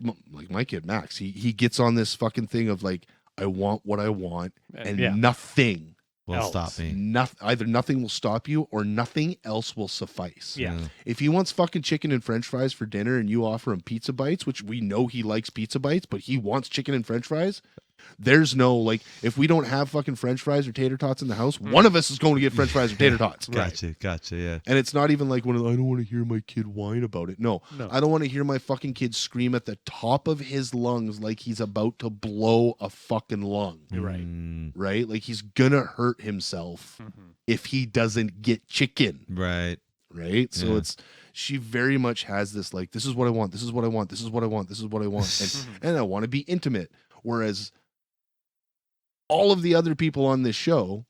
my kid Max, he gets on this fucking thing of like, I want what I want, and Yeah. nothing, Will else. stop me. either nothing will stop you or nothing else will suffice. Yeah. If he wants fucking chicken and French fries for dinner, and you offer him pizza bites, which we know he likes pizza bites, but he wants chicken and French fries. There's no like, if we don't have fucking French fries or tater tots in the house, one of us is going to get French fries or tater tots. Gotcha. Yeah. And it's not even like I don't want to hear my kid whine about it. No, No. I don't want to hear my fucking kid scream at the top of his lungs like he's about to blow a fucking lung. You're right. Right? Like he's gonna hurt himself if he doesn't get chicken. Right. Right? So Yeah. she very much has this like, this is what I want, this is what I want, this is what I want, this is what I want. And I want to be intimate. Whereas all of the other people on this show,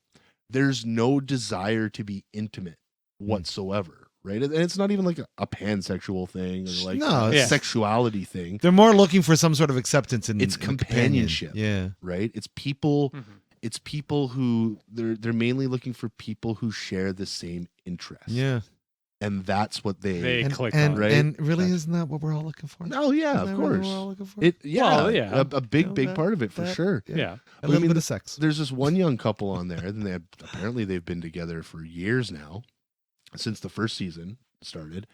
there's no desire to be intimate whatsoever, right? And it's not even like a pansexual thing or like No, a it's- sexuality thing, They're more looking for some sort of acceptance and It's and a companion. companionship. Yeah. right? It's people. Mhm. It's people who they're mainly looking for people who share the same interests. Yeah. And that's what They And, click and, on. Right? and really, Gotcha. isn't that what we're all looking for? Oh yeah, Isn't of that really course. what we're all looking for? It yeah, Well, yeah. a big You know, big part of it for that- sure. Yeah. A I little mean, bit of sex. There's this one young couple on there, and apparently they've been together for years now, since the first season started.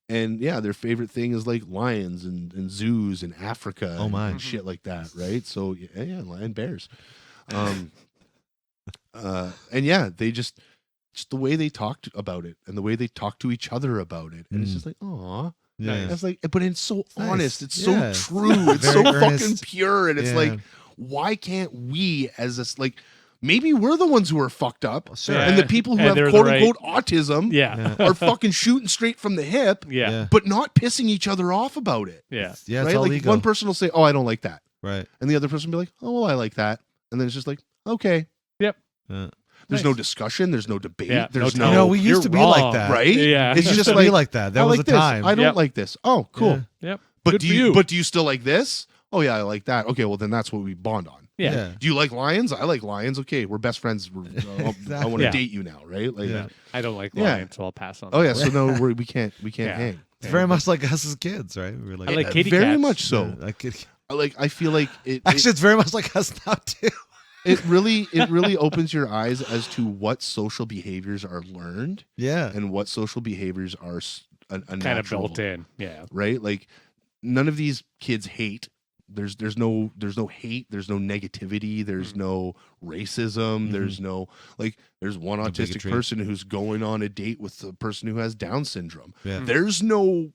And yeah, their favorite thing is like lions and zoos in Africa. Oh, my. and shit like that, right? So yeah, lion bears. And yeah, they just the way they talked about it and the way they talk to each other about it, and it's just like, aw. Yeah. It's like, but it's so nice. honest. It's Yeah. so true. It's Very so fucking earnest. pure. And it's Yeah. like, why can't we, as this, like, maybe we're the ones who are fucked up, Sure. and the people who And have they're the quote right- unquote autism Yeah. are fucking shooting straight from the hip, Yeah. Yeah. but not pissing each other off about it. Yeah. Yeah, it's right? all Like ego. one person will say, "Oh, I don't like that," Right. and the other person will be like, "Oh, well, I like that," and then it's just like, okay. Yeah. There's no Nice. discussion. There's no debate. Yeah, There's no no, No, we used you're to be like wrong. that. right. Yeah. It's Used just to like be like that. There I was like a this. time. I don't Yep. like this. Oh, cool. Yep. But Good do for you? you. But do you still like this? Oh yeah, I like that. Okay, well then that's what we bond on. Yeah. Do you like lions? I like lions. Okay, we're best friends. I want to Yeah. date you now, right? Like, Yeah. I don't like Yeah. lions, so I'll pass on. oh that. yeah. So no, we can't Yeah. hang. It's very much like us as kids, right? We were like, I like kitty Very cats. much so. yeah, like kitty- I feel like it. Actually, it's very much like us now too. It really opens your eyes as to what social behaviors are learned Yeah. and what social behaviors are a Kind of natural, built in. Yeah. right? Like none of these kids hate. There's no hate. There's no negativity. There's no racism. There's no there's one No autistic bigotry. person who's going on a date with the person who has Down syndrome. Yeah. There's no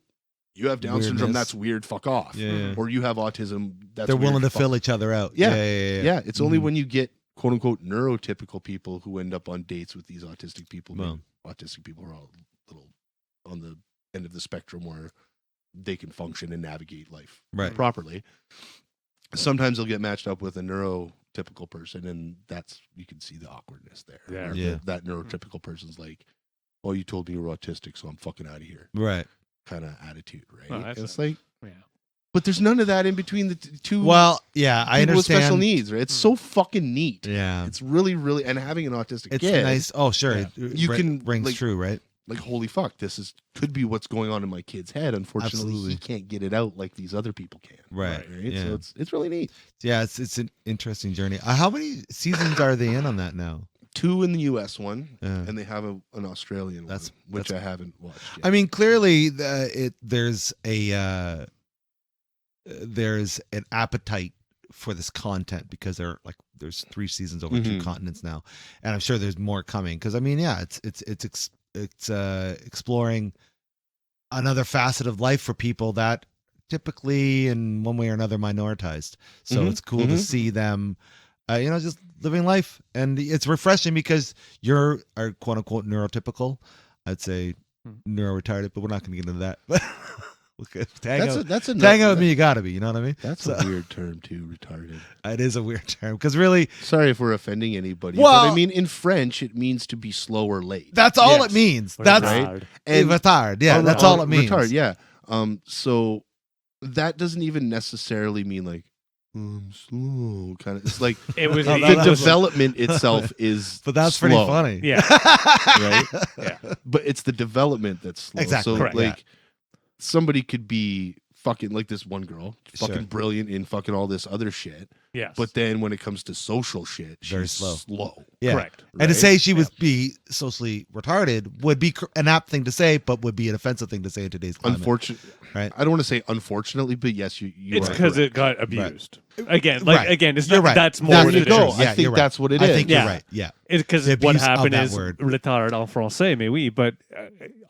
you have Down syndrome. Weirdness. That's weird. Fuck off. Yeah, yeah. Or you have autism. That's They're willing weird, to fuck fill each other out. Yeah. Yeah. Yeah, it's only Mhm. when you get quote unquote neurotypical people who end up on dates with these autistic people. Well. Autistic people are all a little on the end of the spectrum where they can function and navigate life Right. properly. Sometimes they'll get matched up with a neurotypical person, and that's you can see the awkwardness there. Yeah. Where Yeah. that neurotypical person's like, "Oh, you told me you were autistic, so I'm fucking out of here." Right. Kind of attitude, right? Oh, that's it's a- like, Yeah. but there's none of that in between the two. Well, yeah, I people with understand. special needs, right? It's so fucking neat. Yeah. It's really, really, and having an autistic It's kid, nice. Oh, sure. Yeah. You can, rings like- true, right? like, holy fuck, could be what's going on in my kid's head. Unfortunately, Absolutely. he can't get it out like these other people can. Right. Yeah. So it's really neat. Yeah, it's an interesting journey. How many seasons are they in on that now? 2 in the U.S. one, Yeah. and they have an Australian That's- one, which I haven't watched yet. I mean, clearly, there's an appetite for this content because there's 3 seasons over 2 Mhm. continents now, and I'm sure there's more coming. Because I mean, yeah, it's exploring another facet of life for people that typically, in one way or another, minoritized. So Mhm. it's cool to see them, just living life, and it's refreshing because you're quote unquote neurotypical. I'd say neuro retarded, but we're not going to get into that. Okay, hang out with me. You got to be. You know what I mean? That's So- a weird term too, retarded. It is a weird term because really, Sorry if we're offending anybody, Well- but I mean, in French, it means to be slow or late. that's all Yes. it means. Or That's hard. retard. Yeah, Or- that's or all it means. Retard, yeah. So that doesn't even necessarily mean like I'm slow. Kind of. It's like It was No, the that was- development itself is. But that's slow, pretty funny. Yeah. right? Yeah. But it's the development that's slow. Exactly. So Correct. like somebody could be fucking like this one girl, fucking Sure. brilliant in fucking all this other shit. Yes. But then when it comes to social shit, she's Very slow. Yeah. Correct. And to right? say she would be socially retarded would be an apt thing to say, but would be an offensive thing to say in today's climate. Unfortunately, Right. I don't want to say unfortunately, but yes, you It's are because correct. it got abused. Again, Right. it's You're not, right. that's more There There than you the go. truth. I Yeah, think you're that's what it I is. think Yeah. you're right. Yeah. It's because The what abuse of happened that is word. retard en français, mais oui, but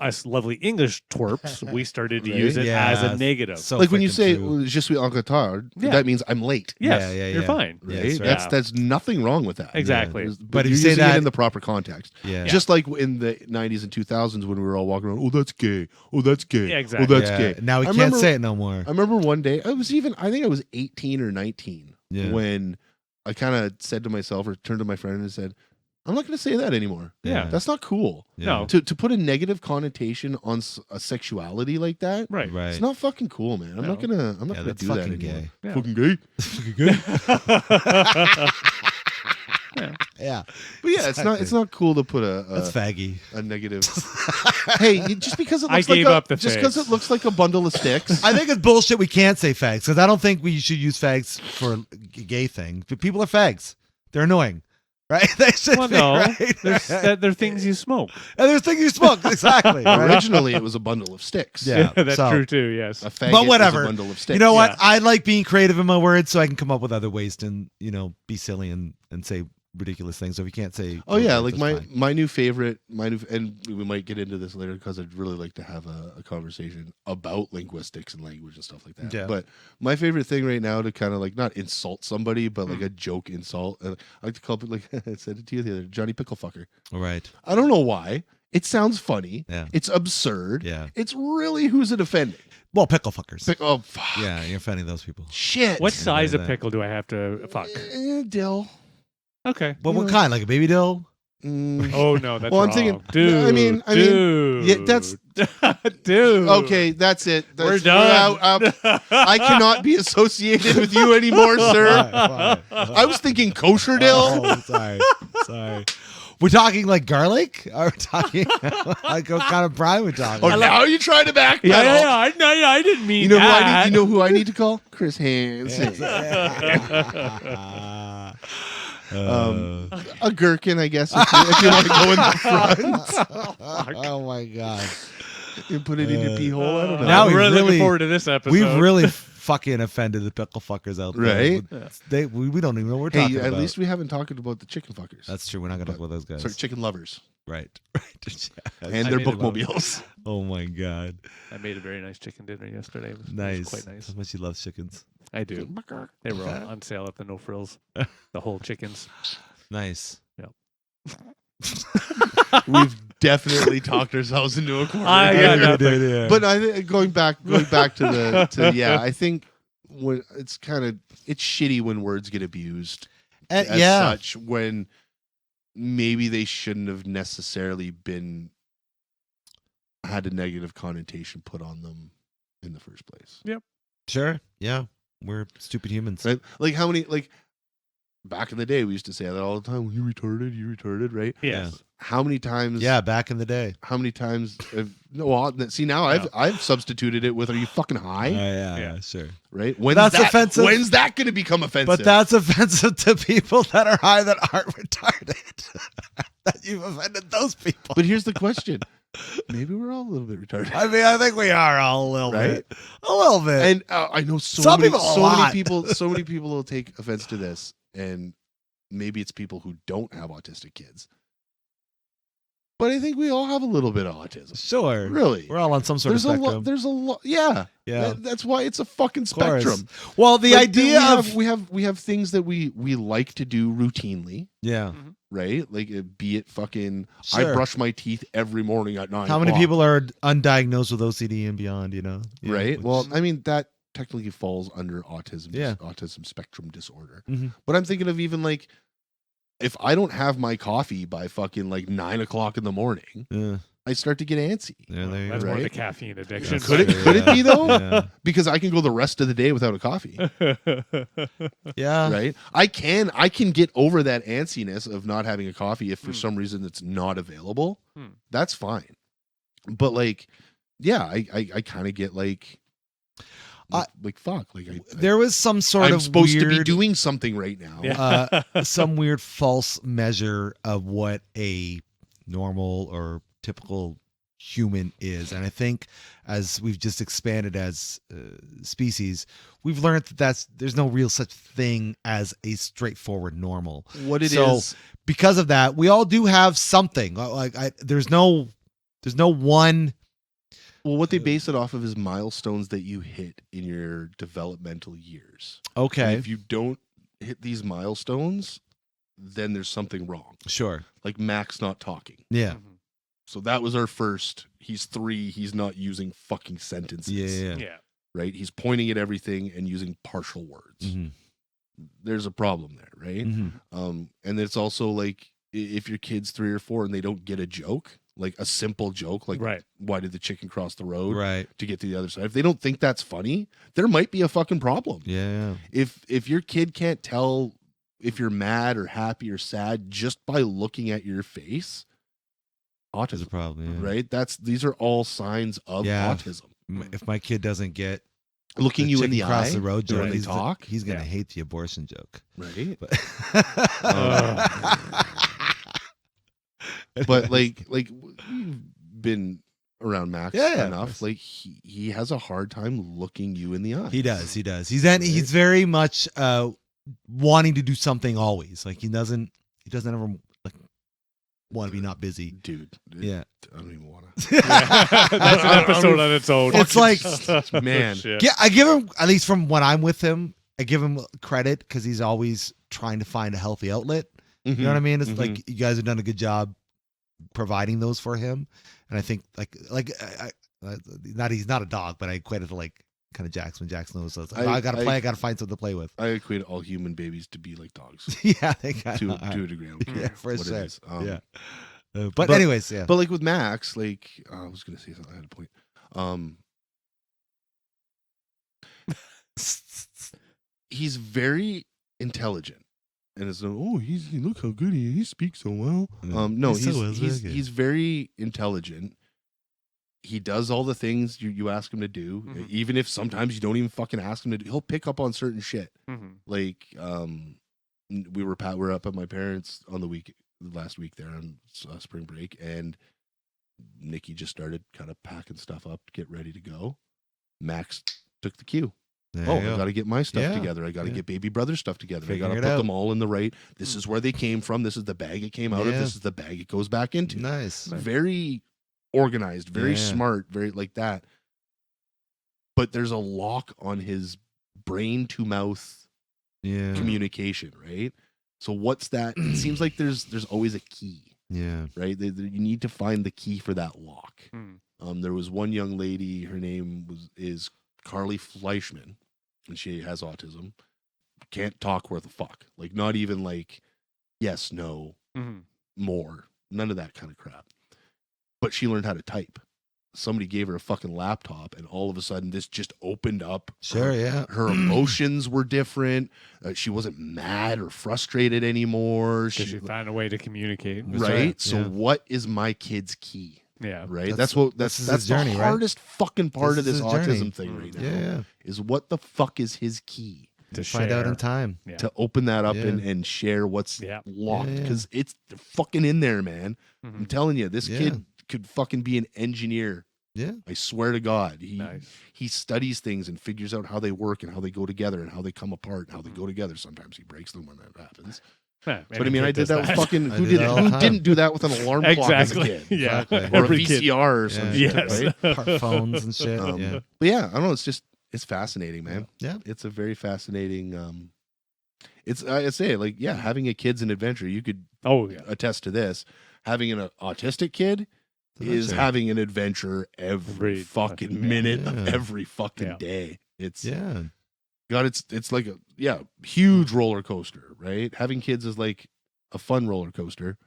us lovely English twerps, we started to Right? use it as Yeah, a negative. So Like when you freaking say true. "Je suis en retard," Yeah. that means I'm late. yes, yeah, you're yeah. fine. Yeah, Right? that's right. That's nothing wrong with that. Exactly. But if you're you say using that- it in the proper context. Yeah. Just like in the 90s and 2000s when we were all walking around, oh, that's gay. Oh, that's gay. Yeah, exactly. Oh, that's Yeah. gay. Now we I can't remember- say it no more. I remember one day, I think I was 18 or 19 Yeah. when I kind of said to myself or turned to my friend and said, I'm not going to say that anymore. Yeah. That's not cool. Yeah. No. To put a negative connotation on a sexuality like that, Right. Right. it's not fucking cool, man. I'm not No. gonna Yeah, that's do that fucking anymore. gay. Yeah. Fucking gay. Yeah. But yeah, it's not cool to put That's faggy. a negative. Hey, just because it I looks like gave up the just because fags. it looks like a bundle of sticks. I think it's bullshit we can't say fags because I don't think we should use fags for a gay thing. But people are fags. They're annoying. Right? They should Well, be, no, right? they're things you smoke. And there's things you smoke. Exactly. right? Originally, it was a bundle of sticks. Yeah. that's so- true too. Yes. A faggot But is whatever. a bundle of sticks. You know what? Yeah. I like being creative in my words so I can come up with other ways to, be silly and say ridiculous things. So if you can't say Oh yeah, those like words, that's fine. my new favorite, and we might get into this later because I'd really like to have a conversation about linguistics and language and stuff like that. Yeah. But my favorite thing right now to kind of like not insult somebody, but like a joke insult. I like to call it like I said it to you the other Johnny Picklefucker. Right. I don't know why. It sounds funny. Yeah. It's absurd. Yeah. It's really who's it offending? Well, pickle fuckers. Oh fuck. Yeah, you're offending those people. Shit. What size of that. pickle do I have to fuck? Dill? Okay. But what kind? Like a baby dill? Oh no, that's Well, I'm wrong. thinking- dude. I mean, dude. yeah, that's- dude. Okay, that's it. We're That's- done. out. I cannot be associated with you anymore, sir. Why? I was thinking kosher dill. Oh, sorry. We're talking like garlic? Are we talking like what kind of brine we're talking? Oh, now you're trying to backpedal. Yeah, I didn't mean You know who I that. need? You know who I need to call? Chris Hansen. A gherkin, I guess, if you want to go in the front. Oh my god! You put it in your pee hole. I don't know. Now I'm we really really- looking forward to this episode. We've really fucking offended the pickle fuckers out there. Right? We don't even know what we're Hey, talking at about. least we haven't talked about the chicken fuckers. That's true. We're not gonna talk about those guys. Sorry, chicken lovers Right. and I their made it well. bookmobiles. Oh my god! I made a very nice chicken dinner yesterday. It was Nice. quite nice. How much he loves chickens. I do. They were all on sale at the No Frills. The whole chickens. Nice. We've definitely talked ourselves into a corner. I here. got nothing. Yeah. But I think going back to I think when it's shitty when words get abused as such, when maybe they shouldn't have necessarily had a negative connotation put on them in the first place. Sure. Yeah. We're stupid humans. Right? Like how many back in the day we used to say that all the time, you retarded, right? Yes. How many times Yeah, back in the day. How many times see now I've substituted it with, are you fucking high? Yeah, sure. Right? That's offensive. When's that going to become offensive? But that's offensive to people that are high that aren't retarded. That you've offended those people. But here's the question. Maybe we're all a little bit retarded. I mean, I think we are all a little Right? bit. A little bit. And I know Some people a lot. so many people will take offense to this, and maybe it's people who don't have autistic kids. But I think we all have a little bit of autism. Sure. Really. We're all on some sort of spectrum. There's a lot. Yeah. Yeah. That's why it's a fucking Of course. spectrum. Well, the Like, idea we of have things that we like to do routinely, yeah. right? Like be it fucking I Sure. brush my teeth every morning at 9 How many o'clock, people are undiagnosed with OCD and beyond? You know. Yeah, right? which- Well, I mean that technically falls under autism, Yeah. autism spectrum disorder. Mhm. But I'm thinking of even like if I don't have my coffee by fucking like 9 o'clock in the morning, yeah. I start to get antsy. Yeah, there you That's go. more Right? the caffeine addiction. Could it be though? Because I can go the rest of the day without a coffee. Yeah. Right? I can get over that antsiness of not having a coffee if for some reason it's not available. That's fine. But like, yeah, I kind of get like fuck. Like There was some sort I'm of supposed weird, to be doing something right now. Yeah. some weird false measure of what a normal or typical human is, and I think as we've just expanded as species, we've learned that there's no real such thing as a straightforward normal. What it So, is, because of that, we all do have something. There's no one. well, what they base it off of is milestones that you hit in your developmental years. And Okay, if you don't hit these milestones, then there's something wrong. sure, Like Max not talking. yeah, So that was our first. He's 3. He's not using fucking sentences. yeah. Yeah. Right? He's pointing at everything and using partial words. Mhm. There's a problem there, right? Mhm. And it's also like if your kid's 3 or 4 and they don't get a joke, like a simple joke, like Right. why did the chicken cross the road Right, to get to the other side? If they don't think that's funny, there might be a fucking problem. yeah, If your kid can't tell if you're mad or happy or sad just by looking at your face, there's a autism, problem. Yeah. right? These are all signs of Yeah. autism. If my kid doesn't get Looking you in chicken the cross eye the road joke, when they talk, he's gonna Yeah. hate the abortion joke. right? But, But like you've been around Max Yeah, of enough. course. Like he has a hard time looking you in the eye. he does. He's very much wanting to do something always. Like he doesn't ever like want to be not busy. Dude. Yeah. I don't even want to. That's an episode on its own. It's like Man. Shit. yeah, I give him, at least from when I'm with him, I give him credit because he's always trying to find a healthy outlet. You know what I mean? It's like you guys have done a good job providing those for him, and I think like I, not he's not a dog, but I equate it to like kind of Jackson when Jackson knows. So it's I- like, I gotta play. I- I gotta find something to play with. I equate all human babies to be like dogs Yeah, they got to a degree. I don't care Yeah, for what sure. it is. Yeah. But but- anyways, yeah. But like with Max, like I was gonna say something. I had a point. He's very intelligent, and it's look how good he speaks so well. Yeah. No, He still is very good. he's very intelligent. He does all the things you ask him to do, Mhm. even if sometimes you don't even fucking ask him to do. He'll pick up on certain shit. Mhm. Like we were up at my parents on last week there on spring break, and Nikki just started kind of packing stuff up to get ready to go. Max took the cue. There I you go. got to get my stuff Yeah, together. I got to yeah. get baby brother's stuff together. I Figure got to it put out. them all in the right. This is where they came from. This is the bag it came out of. Yeah. This is the bag it goes back into. Nice. Very organized, very Yeah. smart, very like that. But there's a lock on his brain to mouth Yeah. communication, right? So what's that? It seems like there's always a key, Yeah. right? You need to find the key for that lock. Mm. There was one young lady. Her name is Carly Fleischman, and she has autism. Can't talk worth a fuck. Like not even like yes, no, Mhm. more. None of that kind of crap. But she learned how to type. Somebody gave her a fucking laptop, and all of a sudden, this just opened up. Sure. Yeah. Her emotions were different. She wasn't mad or frustrated anymore. Because you found a way to communicate. That's right? right, So yeah. what is my kid's key? Yeah. Right? That's- That's this is that's his the journey, right? hardest fucking part This of this is his journey. autism thing right now. Yeah. Is what the fuck is his key? To Find out share. in time. Yeah. To open that up Yeah. and share what's Yeah. locked. Yeah, yeah. Because it's fucking in there, man. I'm Mhm. telling you, this Yeah. kid could fucking be an engineer. Yeah. I swear to God. Nice. He studies things and figures out how they work and how they go together and how they come apart and how Mm. they go together. Sometimes he breaks them when that happens. Yeah, But I mean, every I kid did does that with fucking I who did did that all the who time. didn't do that with an alarm clock as a Exactly. kid? Yeah. Exactly. Or a Every kid. VCR or some Yeah. shit, Yes. right? Part phones and shit. Yeah. But yeah, I don't know. It's fascinating, man. Yeah. It's a very fascinating. It's I say like yeah, having a kid's an adventure. You could Oh yeah. attest to this. Having an autistic kid is Adventure. having an adventure every Every fucking fucking minute day. of Yeah. every fucking Yeah. day. It's Yeah. God, it's like a huge roller coaster, right? Having kids is like a fun roller coaster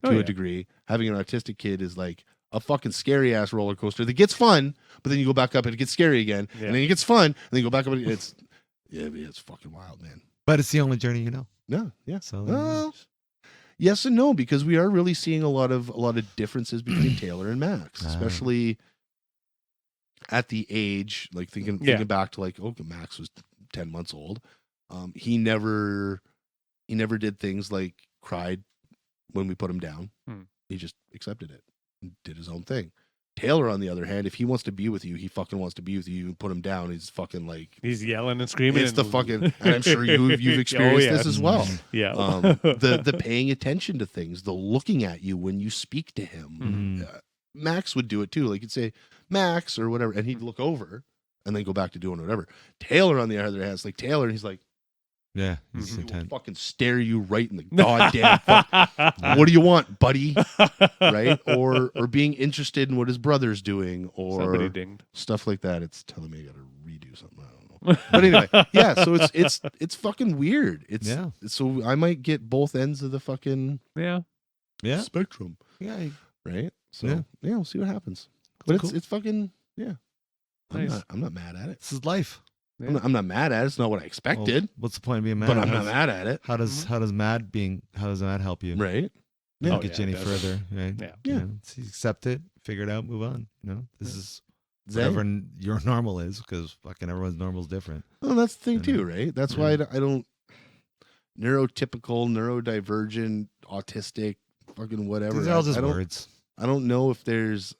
to Oh, a yeah. degree. Having an autistic kid is like a fucking scary ass roller coaster that gets fun, but then you go back up and it gets scary again, Yeah. and then it gets fun, and then you go back up and it's fucking wild, man. But it's the only journey you know. No, yeah. So Well, yes and no, because we are really seeing a lot of differences between Taylor and Max, Ah. especially at the age, like thinking back to like, okay, Max was 10 months old. He never did things like cried when we put him down. Hmm. He just accepted it and did his own thing. Taylor, on the other hand, if he wants to be with you, he fucking wants to be with you. You put him down, he's fucking like He's yelling and screaming. it's the fucking. And I'm sure you've experienced Oh, yeah. this as well. Yeah. The paying attention to things, the looking at you when you speak to him. Mhm. Max would do it too. Like you'd say Max or whatever, and he'd look over and then go back to doing whatever. Taylor, on the other hand, is like Taylor, and he's like, Yeah. He's he will intent. fucking stare you right in the goddamn fuck. What do you want, buddy? Right? Or being interested in what his brother's doing, or Somebody dinged. stuff like that. It's telling me I got to redo something. I don't know. But anyway, yeah. So it's fucking weird. Yeah. So I might get both ends of the fucking Yeah. Yeah. spectrum, Yeah. right? So Yeah. yeah, we'll see what happens. But Cool. it's fucking yeah. Nice. I'm not mad at it. This is life. I'm not mad at it. It's not what I Well, expected, what's the point of being mad? but I'm How not does- mad at it. How does mad help you? Right? Doesn't Oh, get yeah, you any definitely. further, right? Yeah. Yeah. You know, so you accept it, figure it out, move on. You know, this is Zay? whatever your normal is, because fucking everyone's normal is different. Well, that's the thing I too, know. right? That's why I don't neurotypical, neurodivergent, autistic, fucking whatever. These are all just I don't, words. I don't know if there's.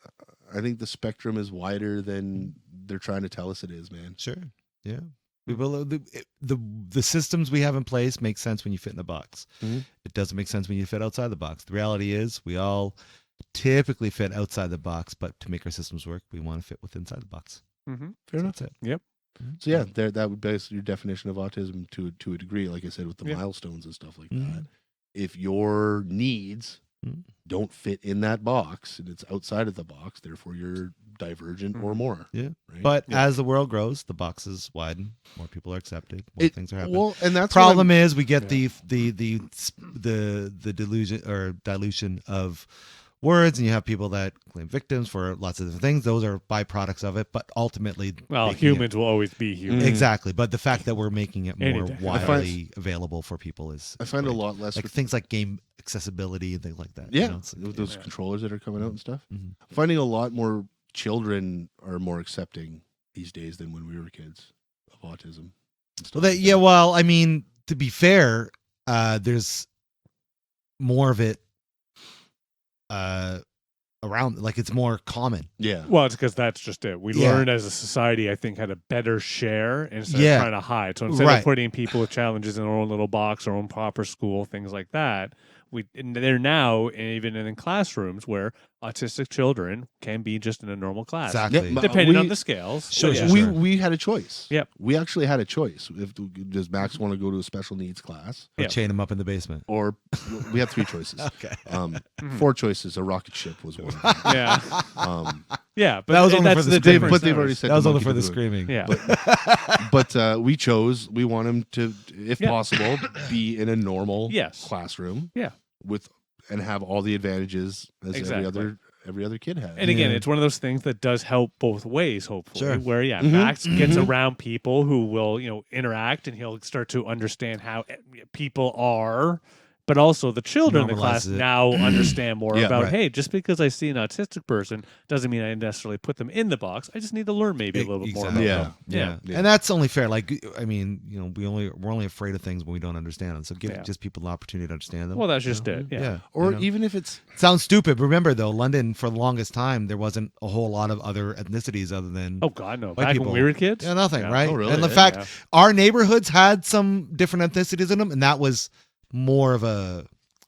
I think the spectrum is wider than they're trying to tell us it is, man. Sure. Yeah. People, the systems we have in place make sense when you fit in the box. Mhm. It doesn't make sense when you fit outside the box. The reality is we all typically fit outside the box, but to make our systems work, we want to fit within inside the box. Mm-hmm. Fair So enough. that's it. Yep. So yeah, that would be your definition of autism to a degree. Like I said, with the Yeah. milestones and stuff like Mhm. that. If your needs Mhm. don't fit in that box and it's outside of the box, therefore you're divergent or more. Yeah. Right? But as the world grows, the boxes widen. More people are accepted. More things are happening. Well, and that's Problem is, we get the delusion or dilution of words, and you have people that claim victims for lots of different things. Those are byproducts of it, but ultimately, humans will always be human. Exactly. But the fact that we're making it Any more day. widely available for people is I find great. a lot less like things like game accessibility and things like that. Yeah, you know, it's like- with those controllers that are coming out and stuff. Mhm. Finding a lot more children are more accepting these days than when we were kids of autism. and stuff Well, like yeah. that. Well, I mean, to be fair, there's more of it around. Like it's more common. Yeah. Well, it's because that's just it. We Yeah. learned as a society, I think, how to better share instead Yeah. of trying to hide. So instead Right. of putting people with challenges in their own little box, their own proper school, things like that, they're now even in classrooms where autistic children can be just in a normal class, Exactly. Yeah, depending on we- the scales. Sure, But sure, yeah. sure. We had a choice. Yep. We actually had a choice. Does Max want to go to a special needs class? Or Yeah. chain them up in the basement. Or we had 3 choices. Okay. Mhm. 4 choices. A rocket ship was one. Yeah, yeah, but That was only that's for the the screaming. difference. But they've already said That was the only monkey for the didn't do it. screaming. Yeah, But we chose. We want him to, if Yeah. possible, be in a normal Yes. classroom. Yeah. And have all the advantages as Exactly. every other kid has. and again, Yeah. it's one of those things that does help both ways. Hopefully, Sure. where Mhm. Max gets Mhm. around people who will interact, and he'll start to understand how people are. But also, the children in the class Normalizes it. now understand more Yeah, about. right. Hey, just because I see an autistic person doesn't mean I necessarily put them in the box. I just need to learn maybe a little bit more about Exactly. them. Yeah. Yeah. And that's only fair. Like, I mean, we're only afraid of things when we don't understand them. So give Yeah. just people the opportunity to understand them. Well, that's just it. Yeah. yeah. Or you know. even if it's Sounds stupid. Remember though, London for the longest time there wasn't a whole lot of other ethnicities other than Oh God, no! White Back people. when we were kids, yeah, nothing, right? Oh, really? And the Yeah. fact Yeah. our neighborhoods had some different ethnicities in them, and that was more of a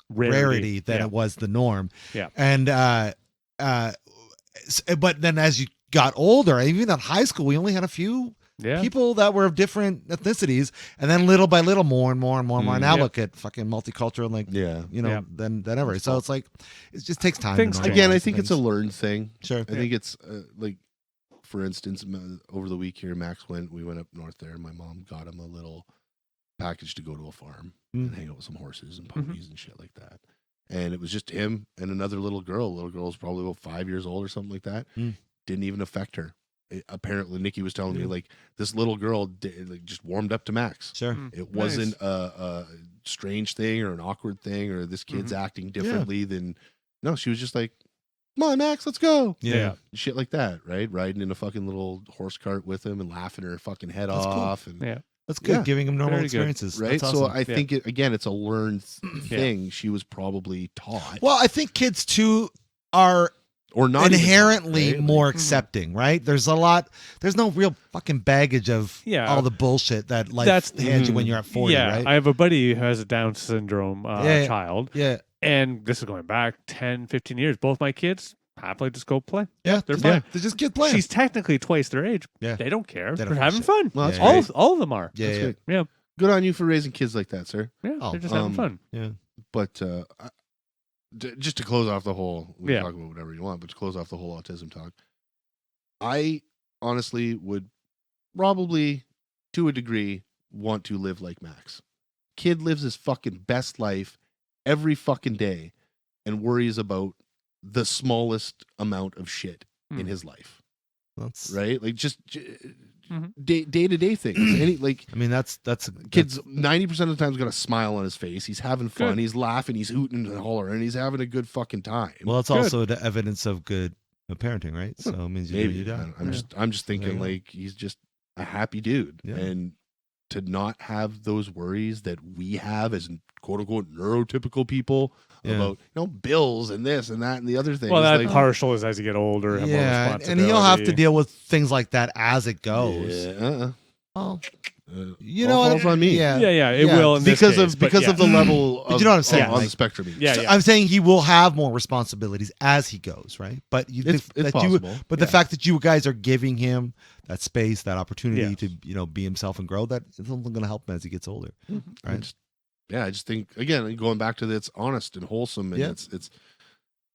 rarity than Yeah. it was the norm. Yeah. And but then as you got older, even in high school, we only had a few Yeah. people that were of different ethnicities, and then little by little, more and more and more and more. Mm, Now yeah. look at fucking multicultural, like yeah. Yeah. than ever. So it's like it just takes time. Things to change. Again, I normalize think it's a things. learned thing. Sure. I think it's like, for instance, over the week here, we went up north there. My mom got him a little package to go to a farm Mm. and hang out with some horses and ponies and shit like that. And it was just him and another little girl. Little girl's probably about 5 years old or something like that. Mm. Didn't even affect her. Apparently, Nikki was telling me Yeah. like this little girl just warmed up to Max. Sure. Mm. It wasn't a strange thing or an awkward thing or this kid's acting differently than. No, she was just like, "Come on, Max, let's go." Yeah. Shit like that, right? Riding in a fucking little horse cart with him and laughing her fucking head That's cool. off. And, Yeah. That's good. Yeah. Giving them normal Very good. experiences. right? That's So awesome. I think it's a learned thing. She was probably taught. Well, I think kids too are Or not even taught, inherently right? more Mhm. accepting, right? There's no real fucking baggage of Yeah. all the bullshit that life That's- hands you when you're at 40, yeah, right? I have a buddy who has a Down syndrome Yeah. child, yeah. and this is going back 10, 15 years. Both my kids happily just go play. Yeah. They're yeah. fine. They're just kids playing. She's technically twice their age. Yeah. They don't care. They don't They're give a having shit. fun. Well, that's Yeah, great. All of them are. yeah, That's yeah. great. Yeah. Good on you for raising kids like that, sir. Yeah, Oh, they're just having fun. Yeah. But just to close off the whole, we Yeah. can talk about whatever you want, but to close off the whole autism talk, I honestly would probably, to a degree, want to live like Max. Kid lives his fucking best life every fucking day and worries about the smallest amount of shit in Hmm. his life, That's right? Like just Mhm. day to day things. I mean, that's Kid's 90% of the time got a smile on his face. He's having fun. Good. He's laughing. He's hooting and hollering. He's having a good fucking time. well, it's Good. also the evidence of good parenting, right? So it means you do what you Maybe do. I'm just There you thinking go. like he's just a happy dude, Yeah. and to not have those worries that we have as quote unquote neurotypical people Yeah. about bills and this and that and the other thing. Well, that like, partial is as you get older, have more Yeah, and responsibility. he'll have to deal with things like that as it goes. yeah, Oh, you you know what? falls on me. Yeah, Yeah, it Yeah. will in this because case, of but because yeah. of the level. But Of, you know what I'm saying, on like- the spectrum. Yeah, So yeah. I'm saying he will have more responsibilities as he goes, right? But It's that possible. but Yeah. the fact that you guys are giving him that space, that opportunity Yes. to be himself and grow, that is only going to help him as he gets older, I right? just think again going back to it's honest and wholesome and Yeah. it's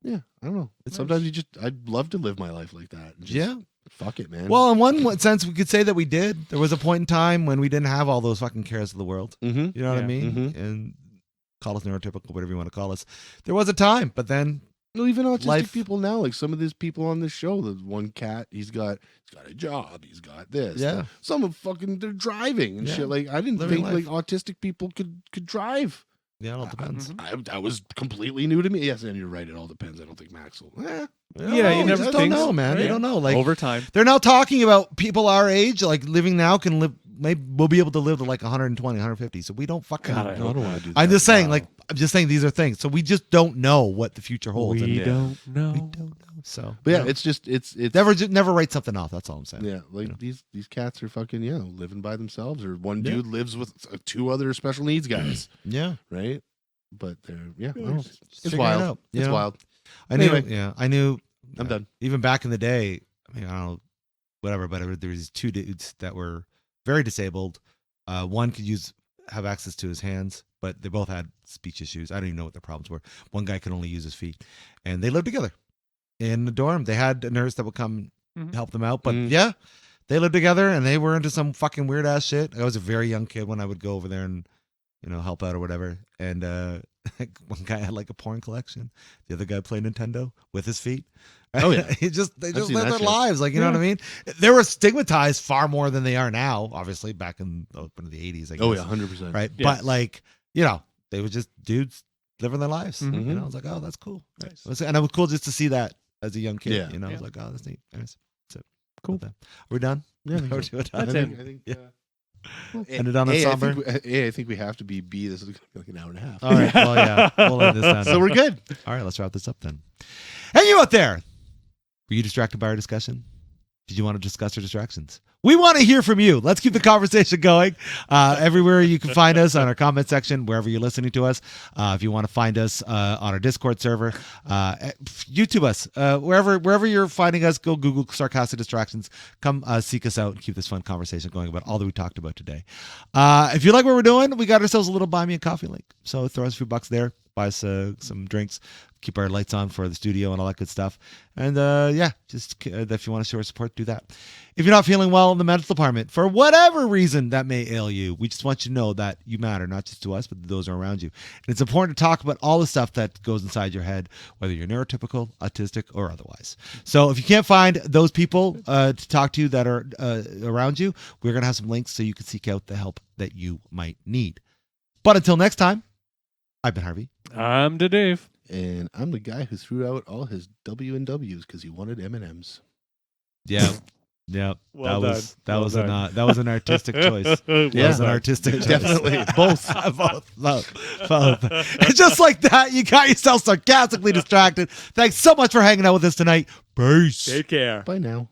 Yeah, I don't know. Sometimes I'd love to live my life like that. Just, Yeah. Fuck it, man. Well, in one sense, we could say that we did. There was a point in time when we didn't have all those fucking cares of the world. mm-hmm. You know what I Yeah. mean? Mhm. And call us neurotypical, whatever you want to call us. There was a time, but then No, even autistic Life- people now, like some of these people on this show, the one cat, he's got a job, he's got this. Yeah. Some of fucking they're driving and Yeah. shit. Like I didn't Living think life. like autistic people could drive. yeah, it all depends. That was completely new to me. Yes, and you're right. It all depends. I don't think Max will. Yeah, No, you never just think don't know, so, man. right? You don't know. Like Over time. they're now talking about people our age, like living now can live. Maybe we'll be able to live to like 120, 150. So we don't fucking. God, I No, I don't want to do that. I'm just saying, No. like, I'm just saying these are things. So we just don't know what the future holds. We and don't know. we don't know. So, But yeah, you know, it's just it's never write something off. That's all I'm saying. yeah, like you know. these cats are fucking living by themselves, or one Yeah. dude lives with two other special needs guys, Yeah. right? But they're I don't know. It's Figuring it wild. out, you It's know? wild. I knew. Anyway. Yeah, I knew. I'm done. Even back in the day, I mean, I don't know, whatever. But there was these two dudes that were very disabled. One could have access to his hands, but they both had speech issues. I don't even know what their problems were. One guy could only use his feet, and they lived together in the dorm. They had a nurse that would come Mhm. help them out, but Mhm. yeah, they lived together, and they were into some fucking weird ass shit. I was a very young kid when I would go over there and help out or whatever. And one guy had like a porn collection. The other guy played Nintendo with his feet. Oh, yeah. they just seen lived that their shit. lives, like you know what I mean. They were stigmatized far more than they are now. Obviously, back in the 80s, I guess. Oh yeah, 100%. right. Yes. But like they were just dudes living their lives. Mhm. And I was like, oh, that's cool. Nice. And it was cool just to see that as a young kid. Yeah. I was Yeah. like, oh, that's neat. Anyways, so Cool. Are we done? Yeah, I think We're so. doing That's done? it. I think Yeah. well, Ended on a I somber. think we have to be This is gonna be like an hour and a half. All right. Well, yeah. We'll end this down. So we're good. All right, let's wrap this up then. Hey, you out there. Were you distracted by our discussion? Did you want to discuss our distractions? We want to hear from you. Let's keep the conversation going. Everywhere you can find us on our comment section, wherever you're listening to us. If you want to find us on our Discord server, YouTube us. Wherever you're finding us, go Google Sarcastic Distractions. Come seek us out and keep this fun conversation going about all that we talked about today. If you like what we're doing, we got ourselves a little Buy Me a Coffee link. So throw us a few bucks there. Buy us some drinks, keep our lights on for the studio and all that good stuff. And just if you want to show our support, do that. If you're not feeling well in the medical department, for whatever reason that may ail you, we just want you to know that you matter, not just to us, but to those around you. And it's important to talk about all the stuff that goes inside your head, whether you're neurotypical, autistic, or otherwise. So if you can't find those people to talk to that are around you, we're going to have some links so you can seek out the help that you might need. But until next time, I've been Harvey. I'm the Dave. And I'm the guy who threw out all his W and W's because he wanted M&Ms. Yeah. Yeah. Well that was an artistic choice. Well That was an done. artistic choice. Definitely. both. both. And just like that, you got yourself sarcastically distracted. Thanks so much for hanging out with us tonight. Peace. Take care. Bye now.